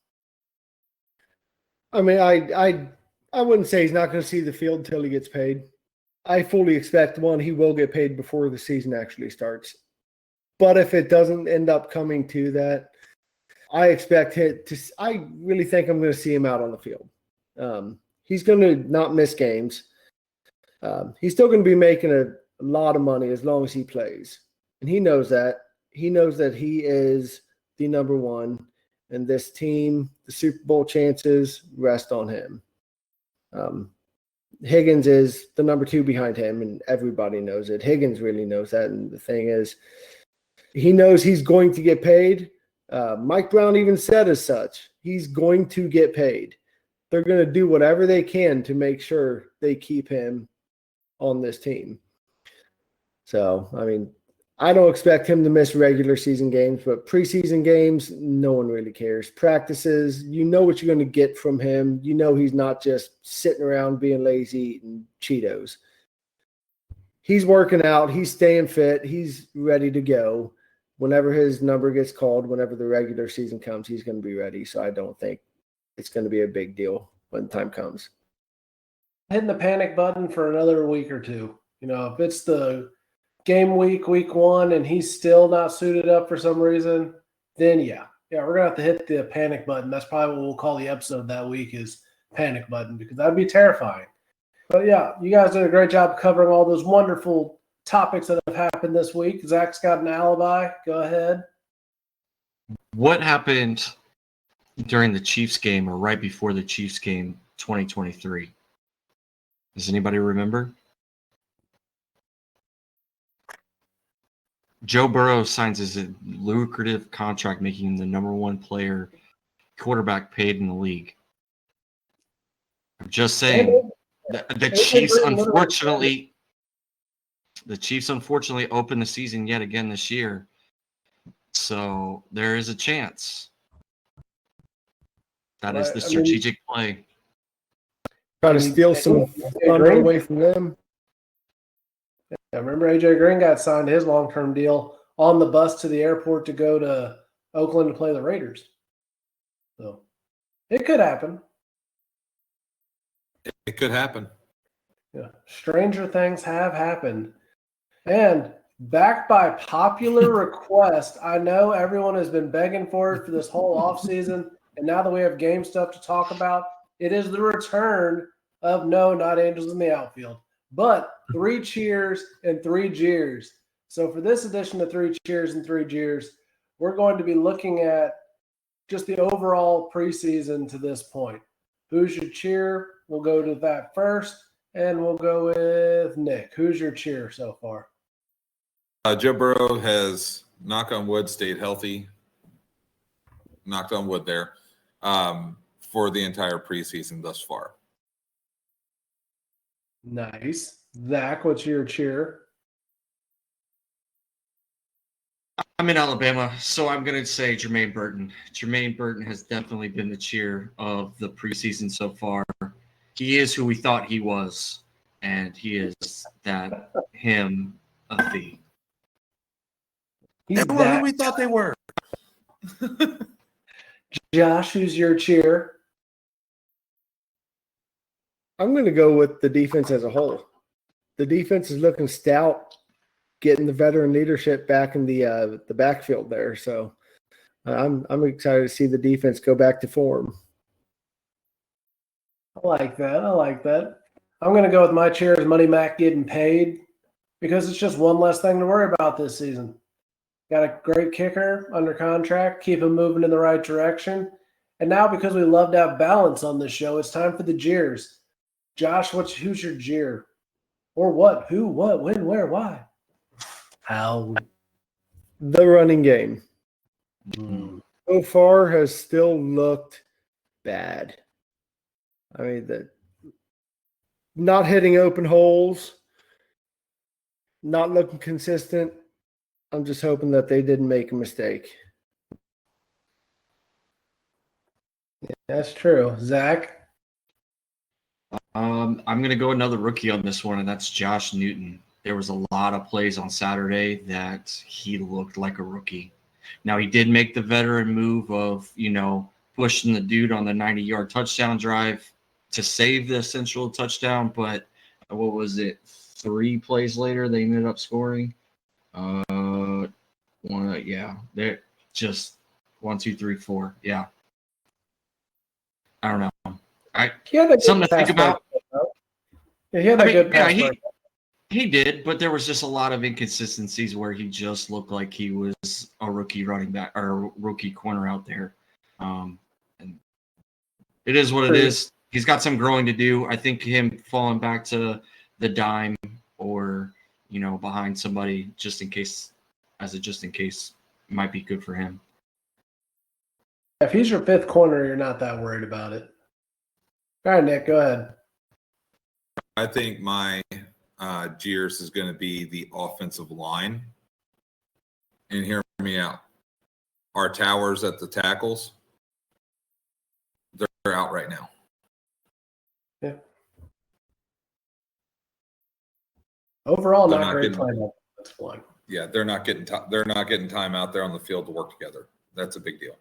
I mean, I wouldn't say he's not going to see the field until he gets paid. I fully expect, he will get paid before the season actually starts. But if it doesn't end up coming to that, I really think I'm going to see him out on the field. He's going to not miss games. He's still going to be making a lot of money as long as he plays. And he knows that. He knows that he is the number one. And this team, the Super Bowl chances rest on him. Higgins is the number two behind him, and everybody knows it. Higgins really knows that. And the thing is, he knows he's going to get paid. Mike Brown even said as such. He's going to get paid. They're going to do whatever they can to make sure they keep him on this team. So, I mean, I don't expect him to miss regular season games, but preseason games, no one really cares. Practices, you know what you're going to get from him. You know he's not just sitting around being lazy eating Cheetos. He's working out. He's staying fit. He's ready to go. Whenever his number gets called, whenever the regular season comes, he's going to be ready. So I don't think it's going to be a big deal when the time comes. Hitting the panic button for another week or two. If it's the game week 1, and he's still not suited up for some reason, then yeah, we're going to have to hit the panic button. That's probably what we'll call the episode that week is panic button, because that'd be terrifying. But yeah, you guys did a great job covering all those wonderful topics that have happened this week. Zach's got an alibi. Go ahead. What happened during the Chiefs game or right before the Chiefs game 2023? Does anybody remember? Joe Burrow signs his lucrative contract, making him the number one quarterback paid in the league. I'm just saying the Chiefs unfortunately opened the season yet again this year. So there is a chance. That is the strategic play. Try to steal some thunder away from them. I remember AJ Green got signed his long-term deal on the bus to the airport to go to Oakland to play the Raiders. So it could happen. It could happen. Yeah. Stranger things have happened. And backed by popular request, I know everyone has been begging for it for this whole offseason. And now that we have game stuff to talk about, it is the return of no, not Angels in the outfield, but 3 cheers and 3 jeers. So for this edition of 3 cheers and 3 jeers, we're going to be looking at just the overall preseason to this point. Who's your cheer? We'll go to that first, and we'll go with Nick. Who's your cheer so far? Joe Burrow has, knock on wood, stayed healthy. Knocked on wood there for the entire preseason thus far. Nice. Zach, what's your cheer? I'm in Alabama, so I'm going to say Jermaine Burton. Jermaine Burton has definitely been the cheer of the preseason so far. He is who we thought he was. and he is that him a fee. He's They were who that. we thought they were. Josh, who's your cheer? I'm going to go with the defense as a whole. The defense is looking stout, getting the veteran leadership back in the backfield there. So I'm excited to see the defense go back to form. I like that. I'm going to go with my cheer as Money Mac getting paid because it's just one less thing to worry about this season. Got a great kicker under contract, keep him moving in the right direction. And now because we love to have balance on this show, it's time for the jeers. Josh, who's your jeer? Or what? Who, what, when, where, why? How? The running game so far has still looked bad. I mean, not hitting open holes, not looking consistent. I'm just hoping that they didn't make a mistake. Yeah, that's true. Zach? I'm going to go another rookie on this one, and that's Josh Newton. There was a lot of plays on Saturday that he looked like a rookie. Now, he did make the veteran move of, pushing the dude on the 90-yard touchdown drive to save the essential touchdown, but what was it? 3 plays later, they ended up scoring. They're just 1, 2, 3, 4. Yeah. I don't know. Something to think about. Yeah, he had a good pass break. He did, but there was just a lot of inconsistencies where he just looked like he was a rookie running back or a rookie corner out there. And it is what it is. He's got some growing to do. I think him falling back to the dime or, behind somebody just in case might be good for him. If he's your 5th corner, you're not that worried about it. All right, Nick, go ahead. I think my jeers is going to be the offensive line. And hear me out. Our towers at the tackles, they're out right now. Yeah. Overall, They're not not great getting- time. That's one. Yeah, they're not getting time out there on the field to work together. That's a big deal.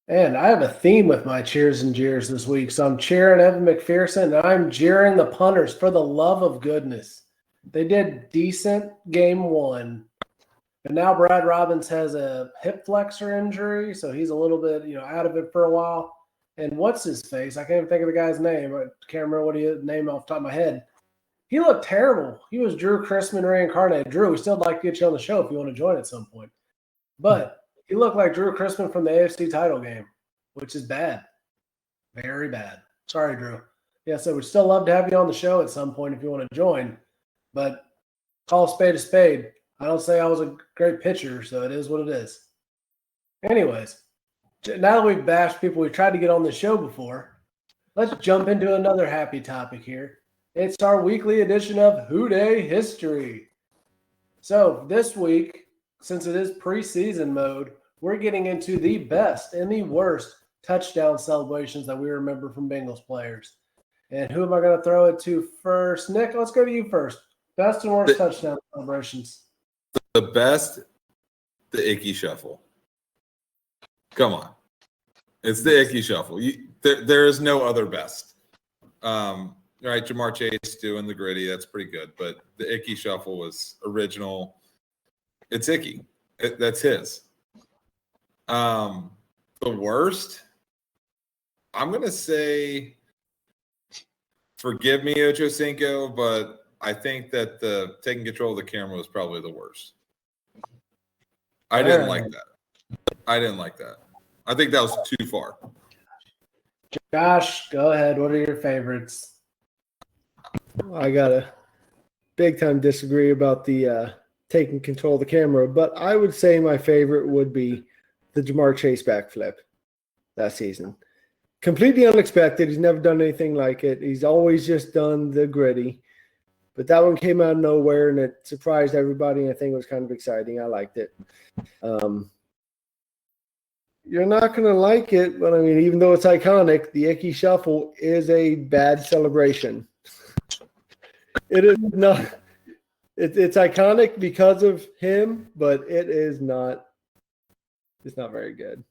And I have a theme with my cheers and jeers this week. So I'm cheering Evan McPherson, and I'm jeering the punters for the love of goodness. They did decent game 1. And now Brad Robbins has a hip flexor injury, so he's a little bit, out of it for a while. And what's his face? I can't even think of the guy's name. I can't remember what his name off the top of my head. He looked terrible. He was Drew Chrisman reincarnated. Drew, we still like to get you on the show if you want to join at some point. But he looked like Drew Chrisman from the AFC title game, which is bad. Very bad. Sorry, Drew. Yeah, so we'd still love to have you on the show at some point if you want to join. But call a spade a spade. I don't say I was a great pitcher, so it is what it is. Anyways, now that we've bashed people we've tried to get on the show before, let's jump into another happy topic here. It's our weekly edition of Who Day History. So this week, since it is preseason mode, we're getting into the best and the worst touchdown celebrations that we remember from Bengals players. And who am I going to throw it to first? Nick, let's go to you first. Best and worst touchdown celebrations. The best, the Icky Shuffle. Come on. It's the Icky Shuffle. There is no other best. Right, Jamar Chase doing the gritty, that's pretty good. But the Icky Shuffle was original. It's Icky. That's his. The worst, I'm going to say, forgive me, Ocho Cinco, but I think that the taking control of the camera was probably the worst. I didn't like that. I think that was too far. Josh, go ahead. What are your favorites? I got to big time disagree about the taking control of the camera, but I would say my favorite would be the Jamar Chase backflip that season. Completely unexpected. He's never done anything like it. He's always just done the gritty. But that one came out of nowhere, and it surprised everybody, and I think it was kind of exciting. I liked it. You're not going to like it, but, I mean, even though it's iconic, the Icky Shuffle is a bad celebration. It is not. It's iconic because of him, but it is not. It's not very good.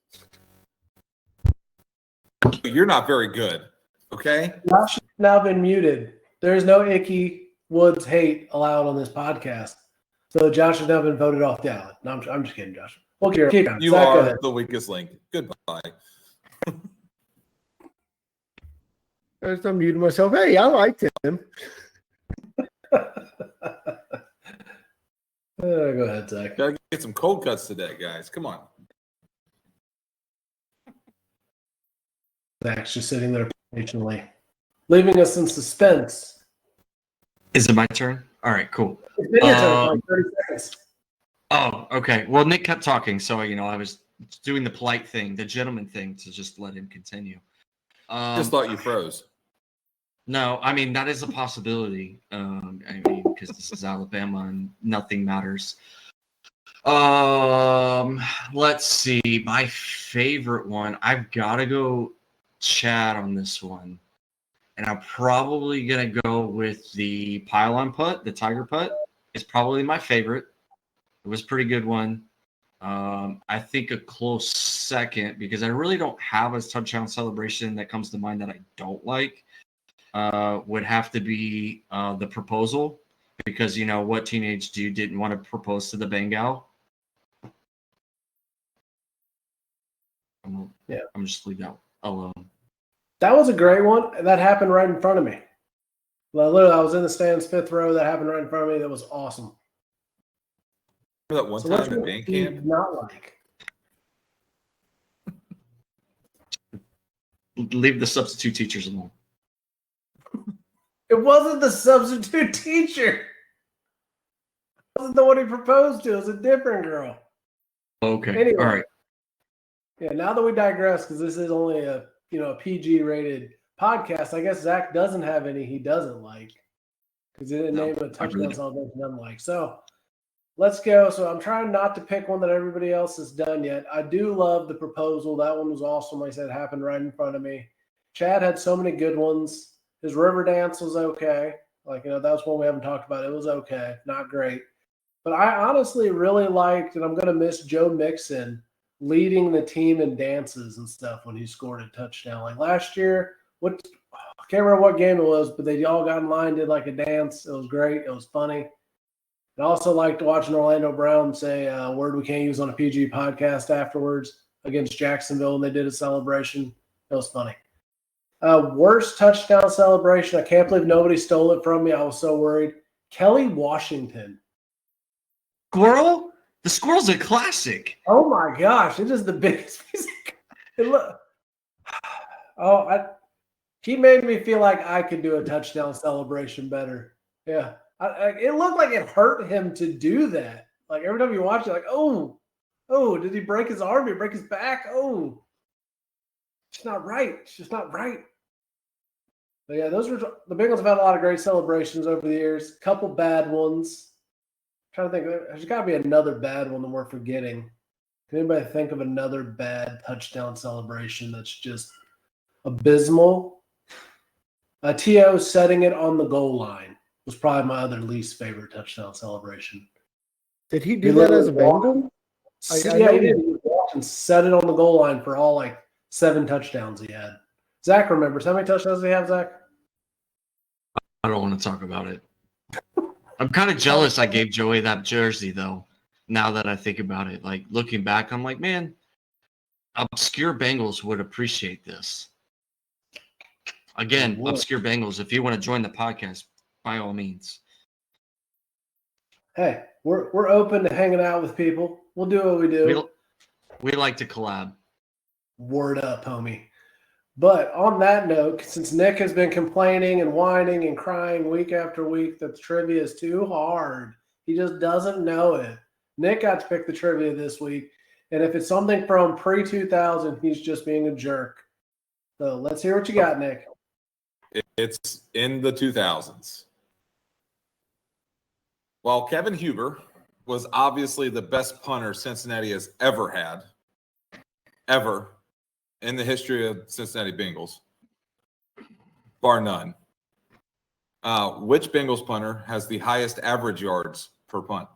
You're not very good. Okay. Josh has now been muted. There is no Icky Woods hate allowed on this podcast. So Josh has now been voted off the island. No, I'm just kidding, Josh. We'll keep on. You Zach, go are ahead. the weakest link. Goodbye. I just unmuted myself. Hey, I liked him. Go ahead, Zach. Gotta get some cold cuts today, guys. Come on. Zach's just sitting there patiently, leaving us in suspense. Is it my turn? All right, cool. It's been your turn for like 30 seconds. Oh, okay. Well, Nick kept talking, so I was doing the polite thing, the gentleman thing, to just let him continue. Just thought you froze. No, I mean that is a possibility. Because this is Alabama and nothing matters. Let's see. My favorite one. I've got to go Chad on this one, and I'm probably gonna go with the pylon putt. The tiger putt is probably my favorite. It was a pretty good one. I think a close second, because I really don't have a touchdown celebration that comes to mind that I don't like, would have to be the proposal, because what teenage dude didn't want to propose to the Bengal? I'm just leave that alone. That was a great one. That happened right in front of me. Literally, I was in the stands, 5th row. That happened right in front of me. That was awesome. Remember that one So time at band camp? Not like. Leave the substitute teachers alone. It wasn't the substitute teacher. It wasn't the one he proposed to. It was a different girl. Okay. Anyway. All right. Yeah, now that we digress, because this is only a PG rated podcast, I guess Zach doesn't have any he doesn't like, because he didn't name a touchdown celebration he doesn't like. So let's go. So I'm trying not to pick one that everybody else has done yet. I do love the proposal. That one was awesome. Like I said, it happened right in front of me. Chad had so many good ones. His river dance was okay. That's one we haven't talked about. It was okay, not great. But I honestly really liked, and I'm going to miss Joe Mixon leading the team in dances and stuff when he scored a touchdown. Like last year, I can't remember what game it was, but they all got in line, did like a dance. It was great. It was funny. I also liked watching Orlando Brown say a word we can't use on a PG podcast afterwards against Jacksonville, and they did a celebration. It was funny. Worst touchdown celebration. I can't believe nobody stole it from me. I was so worried. Kelly Washington. Squirrel? The squirrel's a classic. Oh my gosh, it is the biggest piece of look. He made me feel like I could do a touchdown celebration better. Yeah. It looked like it hurt him to do that. Like every time you watch it, like, oh, did he break his arm? Did he break his back? Oh, it's not right. It's just not right. But yeah, the Bengals have had a lot of great celebrations over the years. A couple bad ones. I'm trying to think, there's got to be another bad one that we're forgetting. Can anybody think of another bad touchdown celebration that's just abysmal? T.O. setting it on the goal line was probably my other least favorite touchdown celebration. Did he do that as a Bengal? He did. He walked and set it on the goal line for all 7 touchdowns he had. Zach remembers. How many touchdowns did he have, Zach? I don't want to talk about it. I'm kind of jealous I gave Joey that jersey, though, now that I think about it. Like, looking back, I'm like, man, obscure Bengals would appreciate this. Again, obscure Bengals, if you want to join the podcast, by all means. Hey, we're open to hanging out with people. We'll do what we do. We like to collab. Word up, homie. But on that note, since Nick has been complaining and whining and crying week after week that the trivia is too hard, he just doesn't know it. Nick got to pick the trivia this week. And if it's something from pre-2000, he's just being a jerk. So let's hear what you got, Nick. It's in the 2000s. While Kevin Huber was obviously the best punter Cincinnati has ever had, ever, in the history of Cincinnati Bengals, bar none. Which Bengals punter has the highest average yards per punt?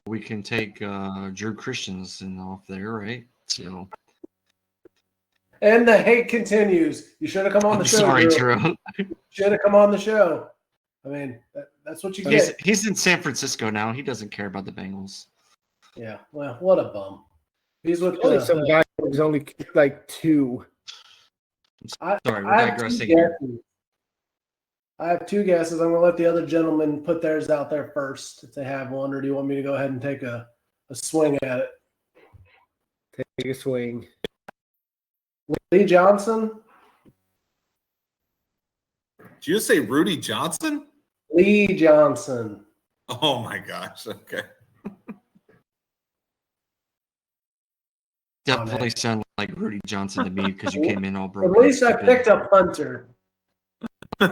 We can take Drew Christensen off there, right? So And the hate continues. You should have come on the I'm show. sorry, Drew. Drew. Should have come on the show. I mean, that's what you get. He's in San Francisco now. He doesn't care about the Bengals. Yeah. Well, what a bum. He's with Only some guy who's only like 2. Sorry, we're I have digressing two here. guesses. I have 2 guesses. I'm going to let the other gentlemen put theirs out there first if they have one, or do you want me to go ahead and take a swing at it? Take a swing. Lee Johnson? Did you just say Rudy Johnson? Lee Johnson. Oh my gosh. Okay. Definitely sound like Rudy Johnson to me because you came in all At broken. least I picked up punter. If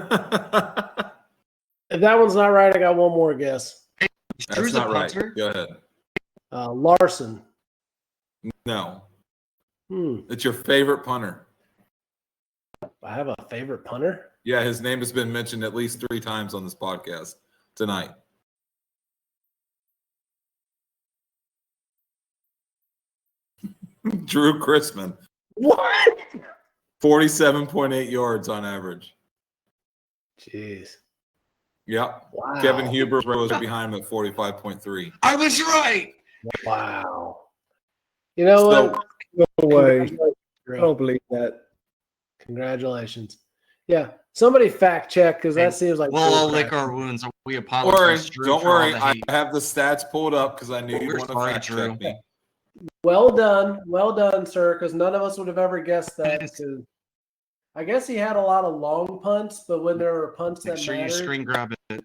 that one's not right, I got one more guess. That's Drew's not a right. punter. Go ahead. Larson. No. It's your favorite punter. I have a favorite punter. Yeah, his name has been mentioned at least 3 times on this podcast tonight. Drew Chrisman. What? 47.8 yards on average. Jeez. Yep. Wow. Kevin Huber was behind him at 45.3. I was right. Wow. You know So- what? No way. Congratulations, I Drew. don't believe that. Congratulations. Yeah. Somebody fact check because that seems like We'll all bull lick crap. our wounds. We Don't apologize. worry. Drew, Don't for all worry. the I hate. have the stats pulled up because I knew you We're wanted to sorry, fact Drew. check me. Well done, sir. Because none of us would have ever guessed that. Because I guess he had a lot of long punts, but when there were punts Make that sure you mattered, screen grab it.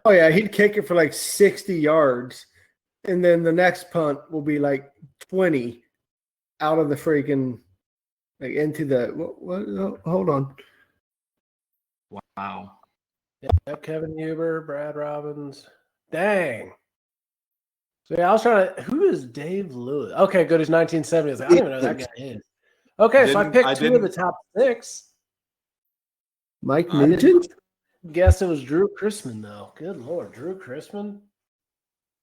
Oh, yeah. He'd kick it for like 60 yards. And then the next punt will be like 20 out of the freaking, like into the, what hold on. Wow. yeah, Kevin Huber, Brad Robbins. Dang. So yeah, I was trying to. Who is Dave Lewis? Okay, good. He's 1970. I was like, I don't even know who that guy is. Okay, so I picked 2 of the top 6. Mike I didn't Nugent? guess it was Drew Chrisman though. Good Lord, Drew Chrisman.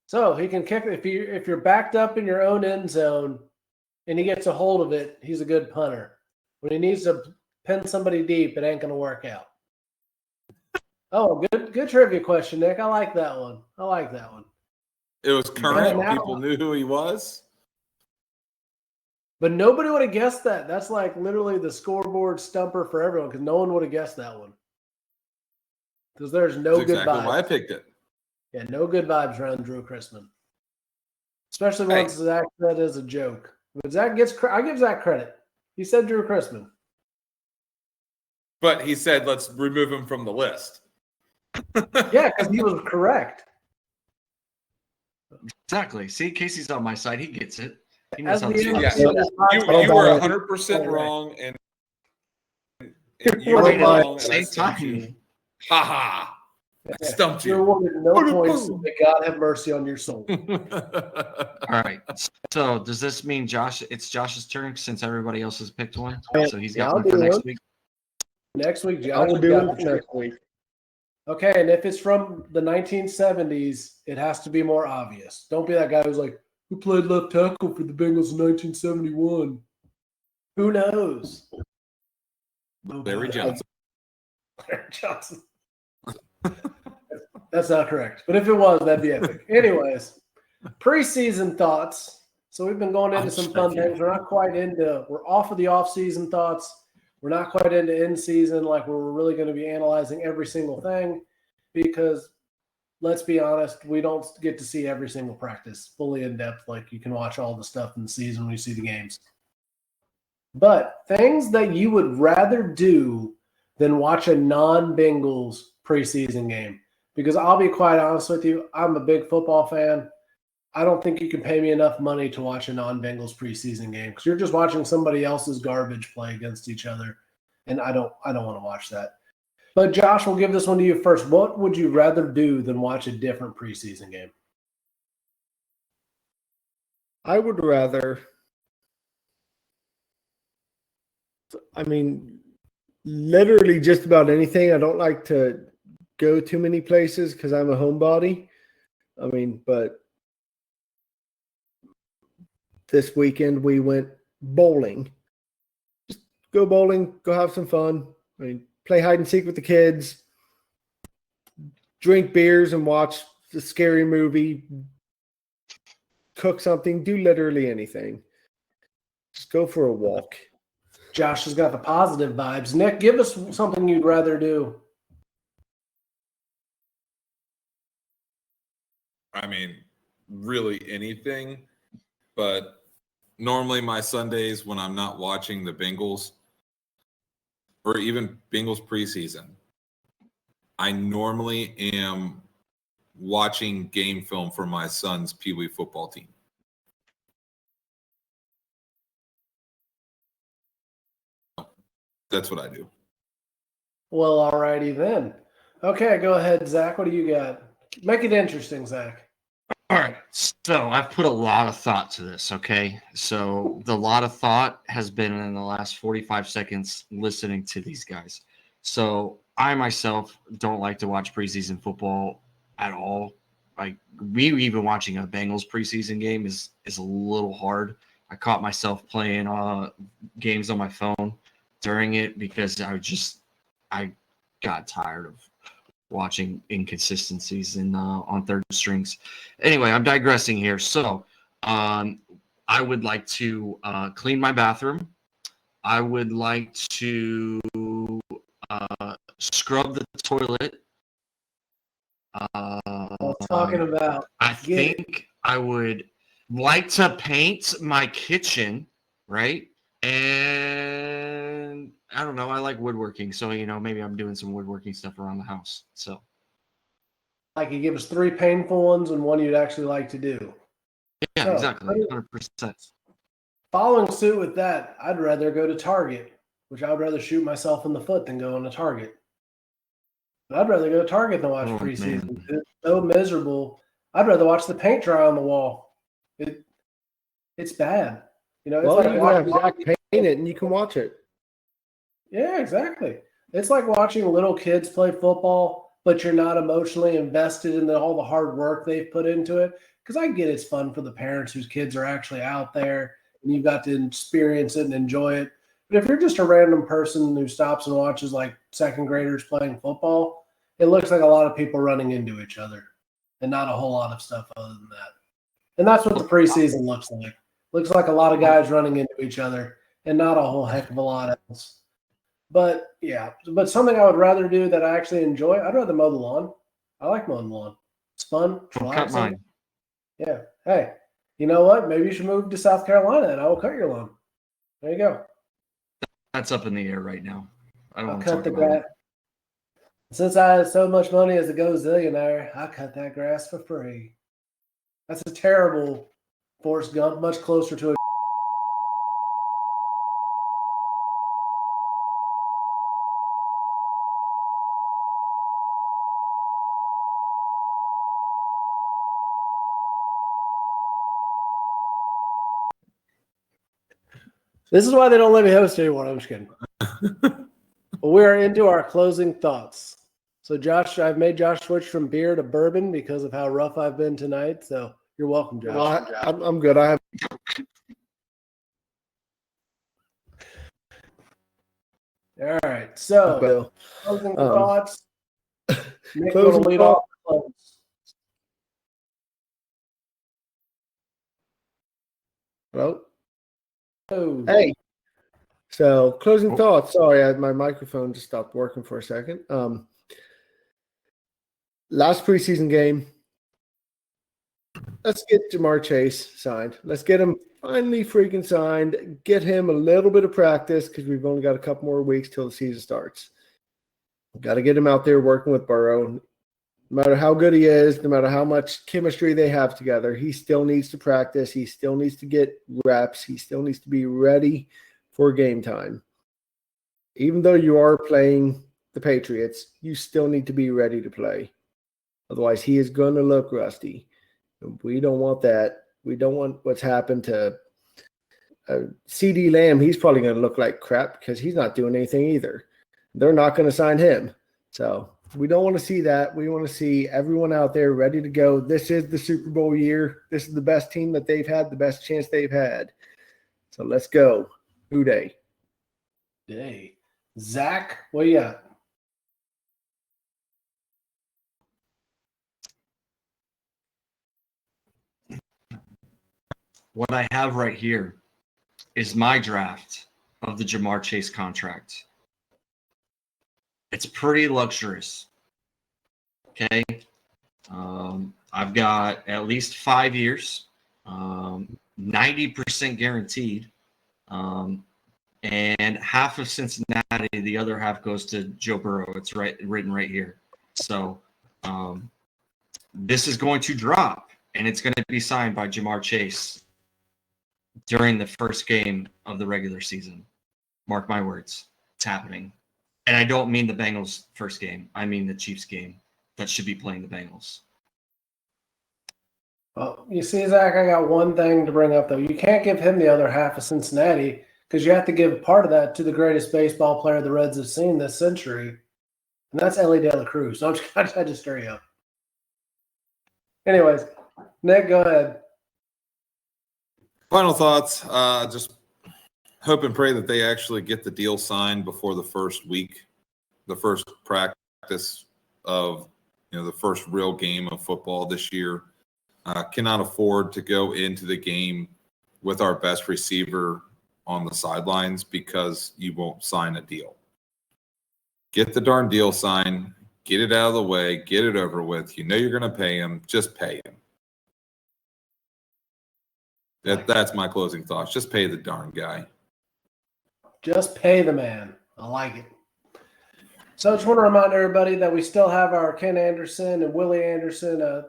So he can kick if you're backed up in your own end zone and he gets a hold of it, he's a good punter. When he needs to pin somebody deep, it ain't gonna work out. Oh, good trivia question, Nick. I like that one. It was current. now- People knew who he was. But nobody would have guessed that. That's like literally the scoreboard stumper for everyone because no one would have guessed that one. Because there's no That's good exactly why I vibes. picked it. Yeah, no good vibes around Drew Chrisman. Especially Hey. once Zach said as a joke. But Zach I give Zach credit. He said Drew Chrisman. But he said, let's remove him from the list. Yeah, because he was correct. Exactly. See, Casey's on my side. He gets it. He As knows how the to end Yeah, spot of stuff. this You podcast- were 100% wrong, and you were Right. wrong. And I Same stumped you. time. Ha ha! I stumped You're you. awarded no points. So may God have mercy on your soul. All right. So does this mean it's Josh's turn since everybody else has picked one? So he's Yeah, got I'll one for do next one. week. Next week, I Josh will has do got it the trick. next week. Okay, and if it's from the 1970s, it has to be more obvious. Don't be that guy who's like, who played left tackle for the Bengals in 1971? Who knows? Larry Johnson. Larry Johnson. That's not correct. But if it was, that'd be epic. Anyways, preseason thoughts. So we've been going into I'm some fun joking. things. We're off of the off-season thoughts. We're not quite into in-season, like where we're really going to be analyzing every single thing because let's be honest, we don't get to see every single practice fully in depth. Like you can watch all the stuff in the season when you see the games. But things that you would rather do than watch a non-Bengals preseason game. Because I'll be quite honest with you, I'm a big football fan. I don't think you can pay me enough money to watch a non-Bengals preseason game because you're just watching somebody else's garbage play against each other, and I don't want to watch that. But Josh, we'll give this one to you first. What would you rather do than watch a different preseason game? I would rather. I mean, literally just about anything. I don't like to go too many places because I'm a homebody. I mean, but this weekend we went bowling. Just go bowling, go have some fun. I mean, play hide and seek with the kids, drink beers and watch the scary movie, cook something, do literally anything. Just go for a walk. Josh has got the positive vibes. Nick, give us something you'd rather do. I mean, really anything, but normally my Sundays when I'm not watching the Bengals or even Bengals preseason, I normally am watching game film for my son's Pee Wee football team. That's what I do. Well, all righty then. Okay, go ahead, Zach. What do you got? Make it interesting, Zach. All right. So I've put a lot of thought to this. Okay. So the lot of thought has been in the last 45 seconds listening to these guys. So I myself don't like to watch preseason football at all. Like me even watching a Bengals preseason game is a little hard. I caught myself playing games on my phone during it because I got tired of watching inconsistencies in on third strings. Anyway, I'm digressing here. So I would like to clean my bathroom. I would like to scrub the toilet. Talking about. I think I would like to paint my kitchen, right? And I don't know. I like woodworking, so maybe I'm doing some woodworking stuff around the house. So, like, you give us 3 painful ones and one you'd actually like to do. yeah, So, exactly, 100%. Following suit with that, I'd rather go to Target, which I would rather shoot myself in the foot than go into Target. But I'd rather go to Target than watch preseason. Man. It's so miserable. I'd rather watch the paint dry on the wall. It's bad. It's Well, like you can have Zach paint it and you can watch it. Yeah, exactly. It's like watching little kids play football, but you're not emotionally invested in all the hard work they've put into it. Because I get it's fun for the parents whose kids are actually out there and you've got to experience it and enjoy it. But if you're just a random person who stops and watches like second graders playing football, it looks like a lot of people running into each other and not a whole lot of stuff other than that. And that's what the preseason looks like. Looks like a lot of guys running into each other and not a whole heck of a lot else. But yeah, but something I would rather do that I actually enjoy, I'd rather mow the lawn. I like mowing the lawn. It's fun. Don't cut mine. Yeah. Hey, you know what? Maybe you should move to South Carolina and I will cut your lawn. There you go. That's up in the air right now. I don't I'll want to cut talk the about grass. it. Since I have so much money as a gazillionaire, I cut that grass for free. That's a terrible Forrest Gump, much closer to a This is why they don't let me host anymore. I'm just kidding. But we are into our closing thoughts. So, Josh, I've made Josh switch from beer to bourbon because of how rough I've been tonight. So, you're welcome, Josh. Well, I'm good. I have. All right. So, closing thoughts. Nick, you want to lead off? Hello? Oh. Hey. So, closing thoughts. Sorry, my microphone just stopped working for a second. Last preseason game. Let's get Jamar Chase signed. Let's get him finally freaking signed. Get him a little bit of practice because we've only got a couple more weeks till the season starts. Got to get him out there working with Burrow. No matter how good he is, no matter how much chemistry they have together, he still needs to practice. He still needs to get reps. He still needs to be ready for game time. Even though you are playing the Patriots, you still need to be ready to play. Otherwise, he is going to look rusty. We don't want that. We don't want what's happened to CD Lamb. He's probably going to look like crap because he's not doing anything either. They're not going to sign him. So we don't want to see that. We want to see everyone out there ready to go. This is the Super Bowl year. This is the best team that they've had, the best chance they've had. So let's go. Who Dey? Day. Zach, what you got? What I have right here is my draft of the Jamar Chase contract. It's pretty luxurious. Okay. I've got at least 5 years, 90% guaranteed, and half of Cincinnati. The other half goes to Joe Burrow. It's written right here. So this is going to drop, and it's going to be signed by Jamar Chase during the first game of the regular season. Mark my words. It's happening. And I don't mean the Bengals first game. I mean the Chiefs game that should be playing the Bengals. Well, you see, Zach, I got one thing to bring up, though. You can't give him the other half of Cincinnati because you have to give part of that to the greatest baseball player the Reds have seen this century, and that's Ellie De La Cruz. So I just stir you up. Anyways, Nick, go ahead. Final thoughts. Just hope and pray that they actually get the deal signed before the first week, the first practice of the first real game of football this year. Cannot afford to go into the game with our best receiver on the sidelines because you won't sign a deal. Get the darn deal signed, get it out of the way, get it over with. You know you're going to pay him, just pay him. That's my closing thoughts. Just pay the darn guy. Just pay the man. I like it. So I just want to remind everybody that we still have our Ken Anderson and Willie Anderson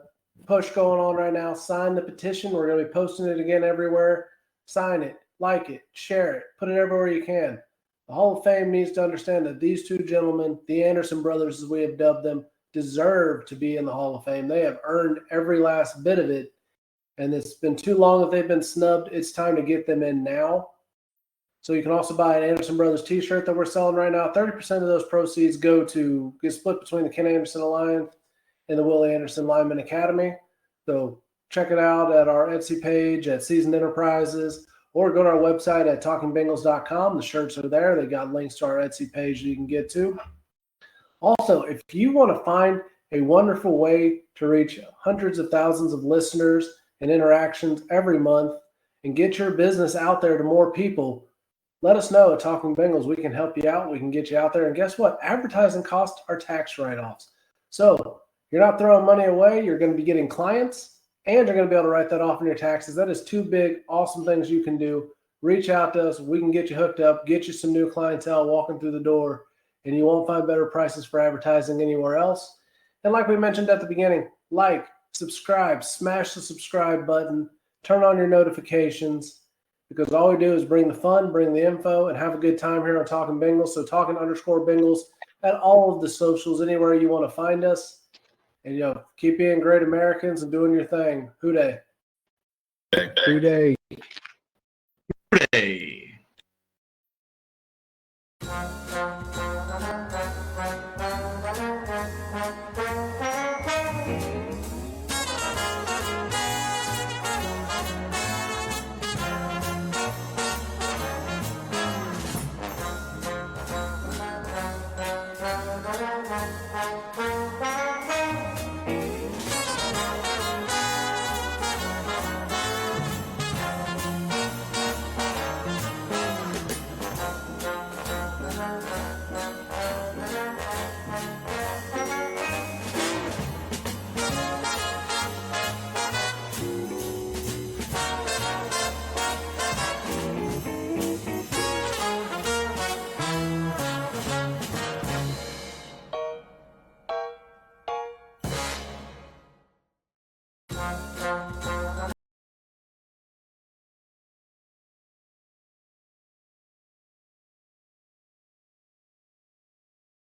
push going on right now. Sign the petition. We're going to be posting it again everywhere. Sign it, like it, share it, put it everywhere you can. The Hall of Fame needs to understand that these two gentlemen, the Anderson brothers as we have dubbed them, deserve to be in the Hall of Fame. They have earned every last bit of it. And it's been too long that they've been snubbed. It's time to get them in now. So you can also buy an Anderson Brothers t-shirt that we're selling right now. 30% of those proceeds get split between the Ken Anderson Alliance and the Willie Anderson Lineman Academy. So check it out at our Etsy page at Seasoned Enterprises, or go to our website at talkingbengals.com. The shirts are there. They got links to our Etsy page that you can get to. Also, if you want to find a wonderful way to reach hundreds of thousands of listeners and interactions every month and get your business out there to more people, let us know at Talking Bengals. We can help you out. We can get you out there. And guess what? Advertising costs are tax write-offs. So you're not throwing money away. You're going to be getting clients, and you're going to be able to write that off in your taxes. That is two big, awesome things you can do. Reach out to us. We can get you hooked up, get you some new clientele walking through the door, and you won't find better prices for advertising anywhere else. And like we mentioned at the beginning, like, subscribe, smash the subscribe button, turn on your notifications, because all we do is bring the fun, bring the info, and have a good time here on Talking Bengals. So Talking_Bengals at all of the socials, anywhere you want to find us. And, keep being great Americans and doing your thing. Who Dey? Who Dey? Hey.